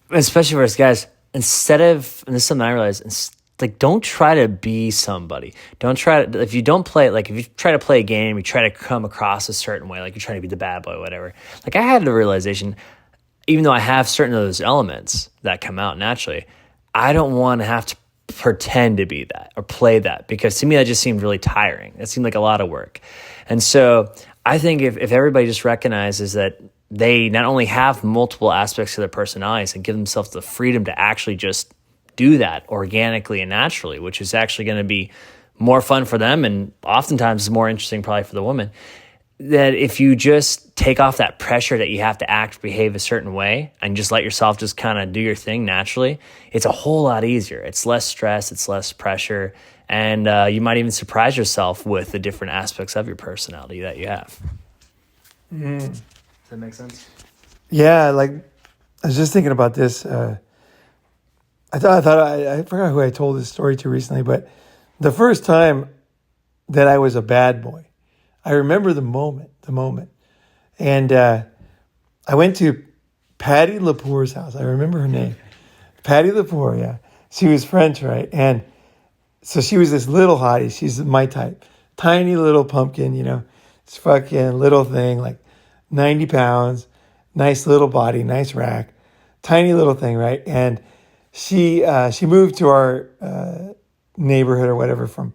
[SPEAKER 1] Especially for us guys, instead of, and this is something I realized, don't try to be somebody. Don't try to, if you don't play, if you try to play a game, you try to come across a certain way, like you're trying to be the bad boy, whatever. I had the realization, even though I have certain of those elements that come out naturally, I don't want to have to pretend to be that or play that, because to me that just seemed really tiring. It seemed like a lot of work. And so I think if everybody just recognizes that they not only have multiple aspects to their personalities and give themselves the freedom to actually just do that organically and naturally, which is actually going to be more fun for them and oftentimes is more interesting probably for the woman, that if you just take off that pressure that you have to act, behave a certain way, and just let yourself just kind of do your thing naturally, it's a whole lot easier. It's less stress, it's less pressure, and you might even surprise yourself with the different aspects of your personality that you have. Does that make sense?
[SPEAKER 2] Yeah, I was just thinking about this. I forgot who I told this story to recently, but the first time that I was a bad boy, I remember the moment. And I went to Patty Lapour's house. I remember her name. Patty Lapour, yeah. She was French, right? And so she was this little hottie. She's my type. Tiny little pumpkin, this fucking little thing, 90 pounds, nice little body, nice rack, tiny little thing, right? And she moved to our neighborhood or whatever from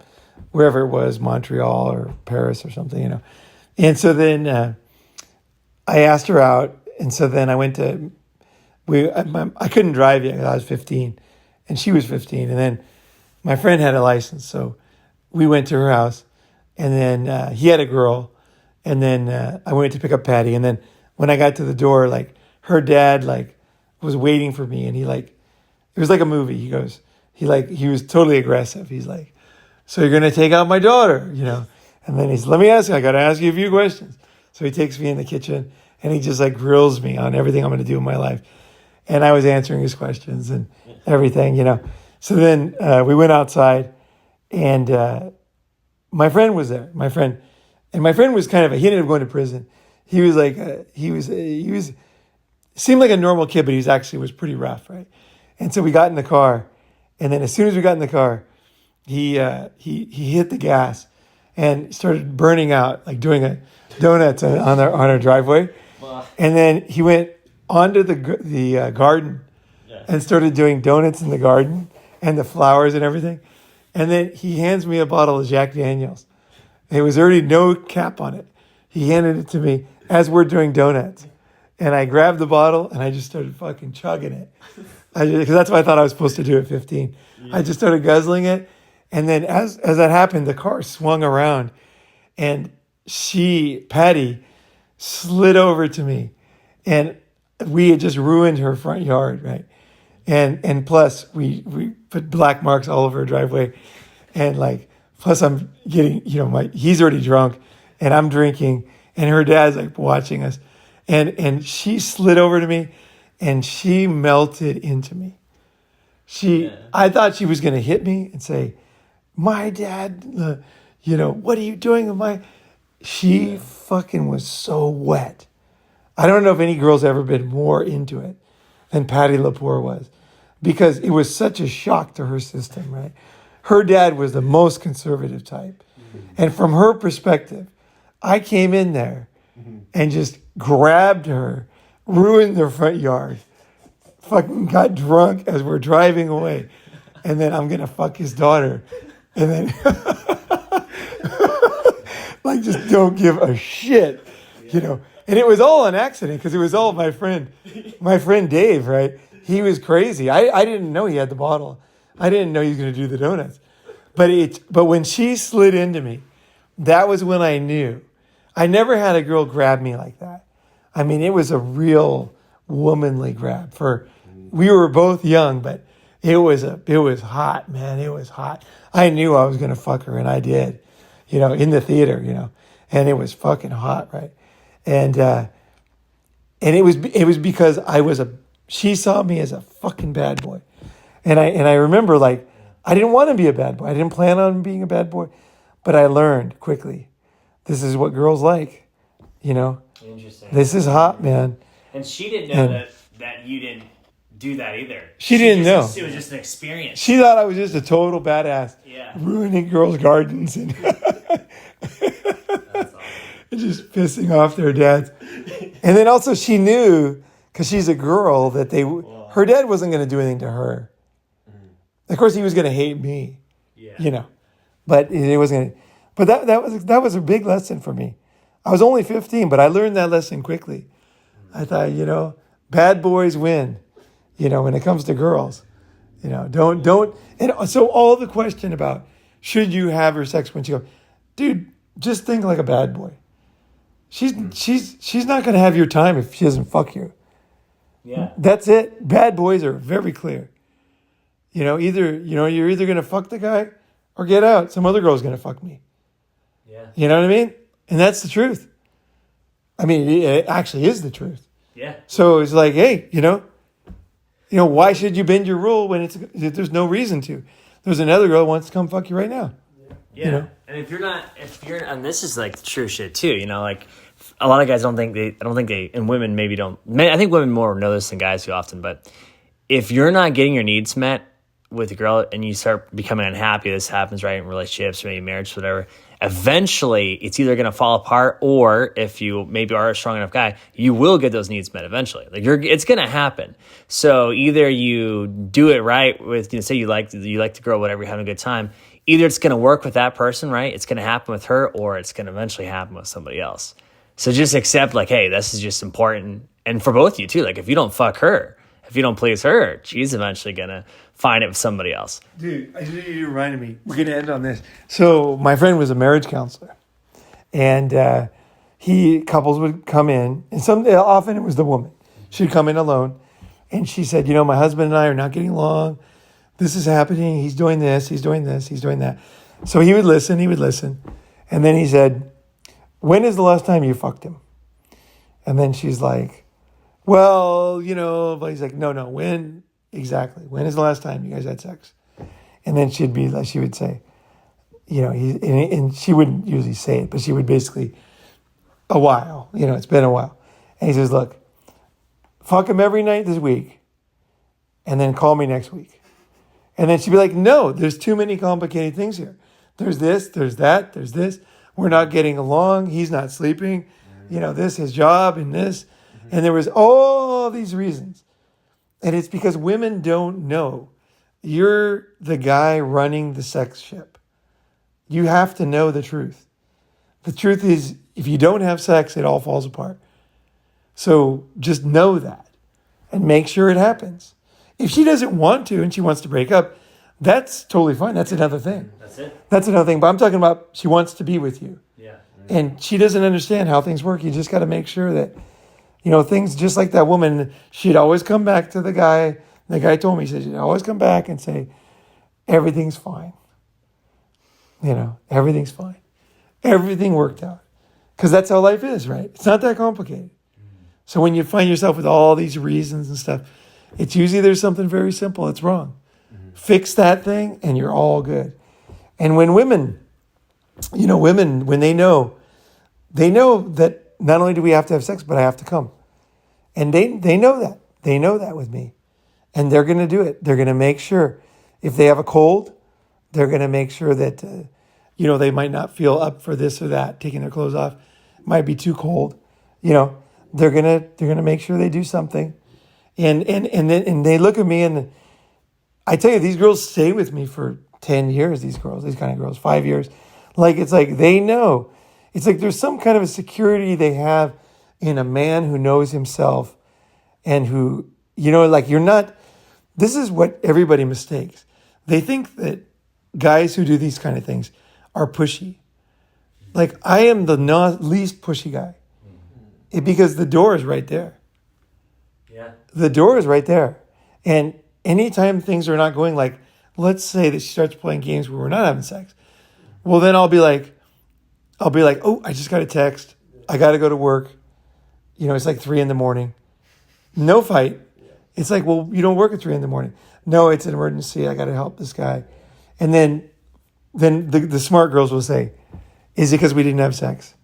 [SPEAKER 2] wherever it was, Montreal or Paris or something, And so then I asked her out, and so then I went to, I couldn't drive yet because I was 15, and she was 15, and then my friend had a license, so we went to her house, and then he had a girl, and then I went to pick up Patty, and then when I got to the door, her dad was waiting for me, and it was like a movie. He goes, he was totally aggressive. He's like, so you're going to take out my daughter, And then he's, let me ask you, I got to ask you a few questions. So he takes me in the kitchen and he just grills me on everything I'm going to do in my life. And I was answering his questions and everything, So then we went outside and my friend was there, my friend was kind of, he ended up going to prison. He was seemed like a normal kid, but he was pretty rough, right? And so we got in the car, and then as soon as we got in the car, he hit the gas and started burning out, doing a donuts on our driveway. Wow. And then he went onto the garden and started doing donuts in the garden and the flowers and everything. And then he hands me a bottle of Jack Daniels. There was already no cap on it. He handed it to me as we're doing donuts. And I grabbed the bottle and I just started fucking chugging it. Because that's what I thought I was supposed to do at 15. Yeah. I just started guzzling it. And then as that happened, the car swung around and Patty, slid over to me. And we had just ruined her front yard, right? And plus we put black marks all over her driveway. And like, plus I'm getting, he's already drunk and I'm drinking and her dad's like watching us. And she slid over to me and she melted into me. I thought she was going to hit me and say, my dad, what are you doing? She fucking was so wet. I don't know if any girl's ever been more into it than Patty Lepore was, because it was such a shock to her system, right? Her dad was the most conservative type. And from her perspective, I came in there and just grabbed her, ruined their front yard, fucking got drunk as we're driving away. And then I'm going to fuck his daughter. And then, like, just don't give a shit, And it was all an accident because it was all my friend Dave, right? He was crazy. I didn't know he had the bottle. I didn't know he was going to do the donuts. But when she slid into me, that was when I knew. I never had a girl grab me like that. I mean, it was a real womanly grab. We were both young, but it was hot, man. It was hot. I knew I was going to fuck her, and I did, in the theater, and it was fucking hot, right? And it was because she saw me as a fucking bad boy. And I remember, like, I didn't want to be a bad boy. I didn't plan on being a bad boy, but I learned quickly, this is what girls like,
[SPEAKER 1] Interesting.
[SPEAKER 2] This is hot, man.
[SPEAKER 1] And she didn't know that you didn't do that either.
[SPEAKER 2] She didn't know.
[SPEAKER 1] It was just an experience.
[SPEAKER 2] She thought I was just a total badass, ruining girls' gardens and just pissing off their dads. And then also she knew, because she's a girl, that her dad wasn't going to do anything to her. Of course, he was going to hate me, but it wasn't. But that was a big lesson for me. I was only 15, but I learned that lesson quickly. I thought, bad boys win. When it comes to girls, don't. And so all the question about should you have her sex when she goes, dude, just think like a bad boy. She's not going to have your time if she doesn't fuck you.
[SPEAKER 1] Yeah,
[SPEAKER 2] that's it. Bad boys are very clear. You're either going to fuck the guy or get out. Some other girl's going to fuck me.
[SPEAKER 1] Yeah.
[SPEAKER 2] You know what I mean? And that's the truth. I mean, it actually is the truth.
[SPEAKER 1] Yeah.
[SPEAKER 2] So it's like, hey, why should you bend your rule when there's no reason to? There's another girl who wants to come fuck you right now.
[SPEAKER 1] Yeah. And and this is like the true shit too, like a lot of guys don't think they, and women maybe don't. I think women more know this than guys do often, but if you're not getting your needs met with a girl and you start becoming unhappy, this happens, right, in relationships or maybe marriage, whatever, eventually it's either going to fall apart, or if you maybe are a strong enough guy, you will get those needs met eventually. Like it's going to happen. So either you do it right with, say you like the girl, whatever, you're having a good time. Either it's going to work with that person, right? It's going to happen with her, or it's going to eventually happen with somebody else. So just accept, like, hey, this is just important. And for both of you too, like if you don't fuck her, if you don't please her, she's eventually going to find it with somebody else.
[SPEAKER 2] Dude, you reminded me. We're going to end on this. So my friend was a marriage counselor. And couples would come in. And often it was the woman. She'd come in alone. And she said, my husband and I are not getting along. This is happening. He's doing this. He's doing this. He's doing that. So he would listen. And then he said, when is the last time you fucked him? And then she's like, well, but he's like, no, when exactly? When is the last time you guys had sex? And then she would say, and she wouldn't usually say it, but she would basically, a while, it's been a while. And he says, look, fuck him every night this week and then call me next week. And then she'd be like, no, there's too many complicated things here. There's this, there's that, there's this. We're not getting along. He's not sleeping. This, his job, and this. And there was all these reasons. And it's because women don't know. You're the guy running the sex ship. You have to know the truth. The truth is, if you don't have sex, it all falls apart. So just know that and make sure it happens. If she doesn't want to and she wants to break up, that's totally fine. That's another thing.
[SPEAKER 1] That's it.
[SPEAKER 2] That's another thing. But I'm talking about she wants to be with you.
[SPEAKER 1] Yeah.
[SPEAKER 2] And she doesn't understand how things work. You just got to make sure that, things just like that woman, she'd always come back to the guy. The guy told me, he said, she'd always come back and say, everything's fine. Everything's fine. Everything worked out. Because that's how life is, right? It's not that complicated. So when you find yourself with all these reasons and stuff, it's usually there's something very simple that's wrong. Fix that thing and you're all good. And when women, when they know that not only do we have to have sex, but I have to come. And they know that. They know that with me. And they're going to do it. They're going to make sure if they have a cold, they're going to make sure that, they might not feel up for this or that, taking their clothes off. Might be too cold. They're gonna make sure they do something. And they look at me and I tell you, these girls stay with me for 10 years, these kind of girls, 5 years. It's like they know. It's like there's some kind of a security they have in a man who knows himself and who, you're not, this is what everybody mistakes. They think that guys who do these kind of things are pushy. I am the least pushy guy. Because the door is right there.
[SPEAKER 1] Yeah.
[SPEAKER 2] The door is right there. And anytime things are not going let's say that she starts playing games where we're not having sex. Well, then I'll be like, oh, I just got a text. I got to go to work. It's 3 a.m. No fight. It's well, you don't work at 3 a.m. No, it's an emergency. I got to help this guy. And then the smart girls will say, is it because we didn't have sex?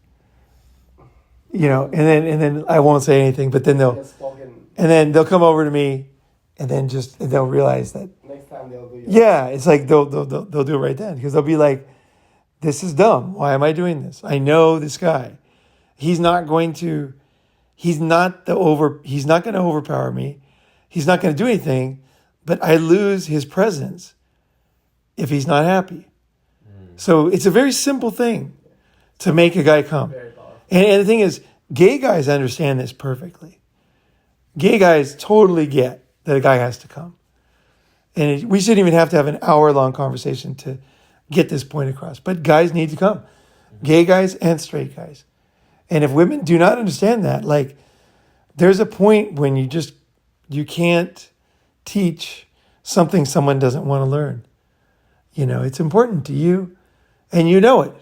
[SPEAKER 2] And then I won't say anything, but then they'll come over to me and then they'll realize that
[SPEAKER 3] Next time they'll do it.
[SPEAKER 2] Yeah, it's they'll do it right then because they'll be like, this is dumb. Why am I doing this? I know this guy. He's not going to overpower me. He's not going to do anything, but I lose his presence if he's not happy. So it's a very simple thing to make a guy come.
[SPEAKER 3] Very powerful.
[SPEAKER 2] And the thing is, gay guys understand this perfectly. Gay guys totally get that a guy has to come. And we shouldn't even have to have an hour-long conversation to get this point across. But guys need to come. Gay guys and straight guys. And if women do not understand that, there's a point when you can't teach something someone doesn't want to learn. It's important to you, and you know it.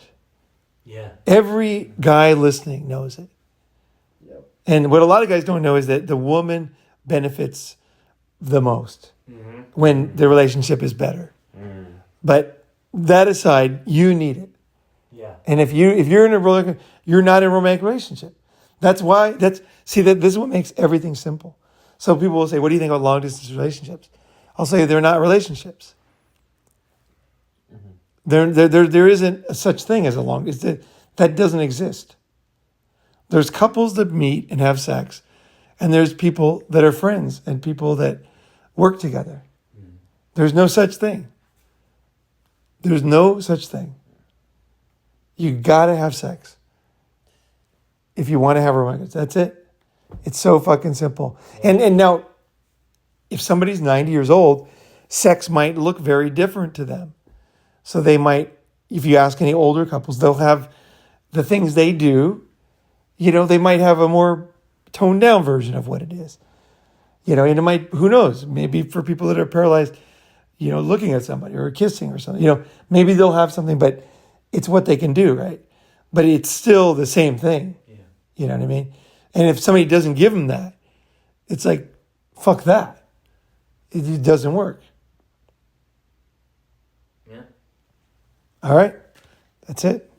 [SPEAKER 1] Yeah.
[SPEAKER 2] Every guy listening knows it.
[SPEAKER 3] Yep.
[SPEAKER 2] And what a lot of guys don't know is that the woman benefits the most when the relationship is better. But that aside, you need it.
[SPEAKER 1] Yeah.
[SPEAKER 2] And if you're in a relationship, you're not in a romantic relationship. This is what makes everything simple. So people will say, what do you think about long distance relationships? I'll say they're not relationships. There isn't a such thing as a long distance. That doesn't exist. There's couples that meet and have sex, and there's people that are friends and people that work together. There's no such thing. There's no such thing. You gotta have sex if you want to have romantic. That's it. It's so fucking simple. And now, if somebody's 90 years old, sex might look very different to them. So they might, if you ask any older couples, they'll have the things they do. They might have a more toned down version of what it is. And it might, who knows, maybe for people that are paralyzed, looking at somebody or kissing or something, maybe they'll have something, but it's what they can do, right? But it's still the same thing. Yeah. You know what I mean? And if somebody doesn't give them that, it's fuck that. It doesn't work.
[SPEAKER 1] Yeah.
[SPEAKER 2] All right. That's it.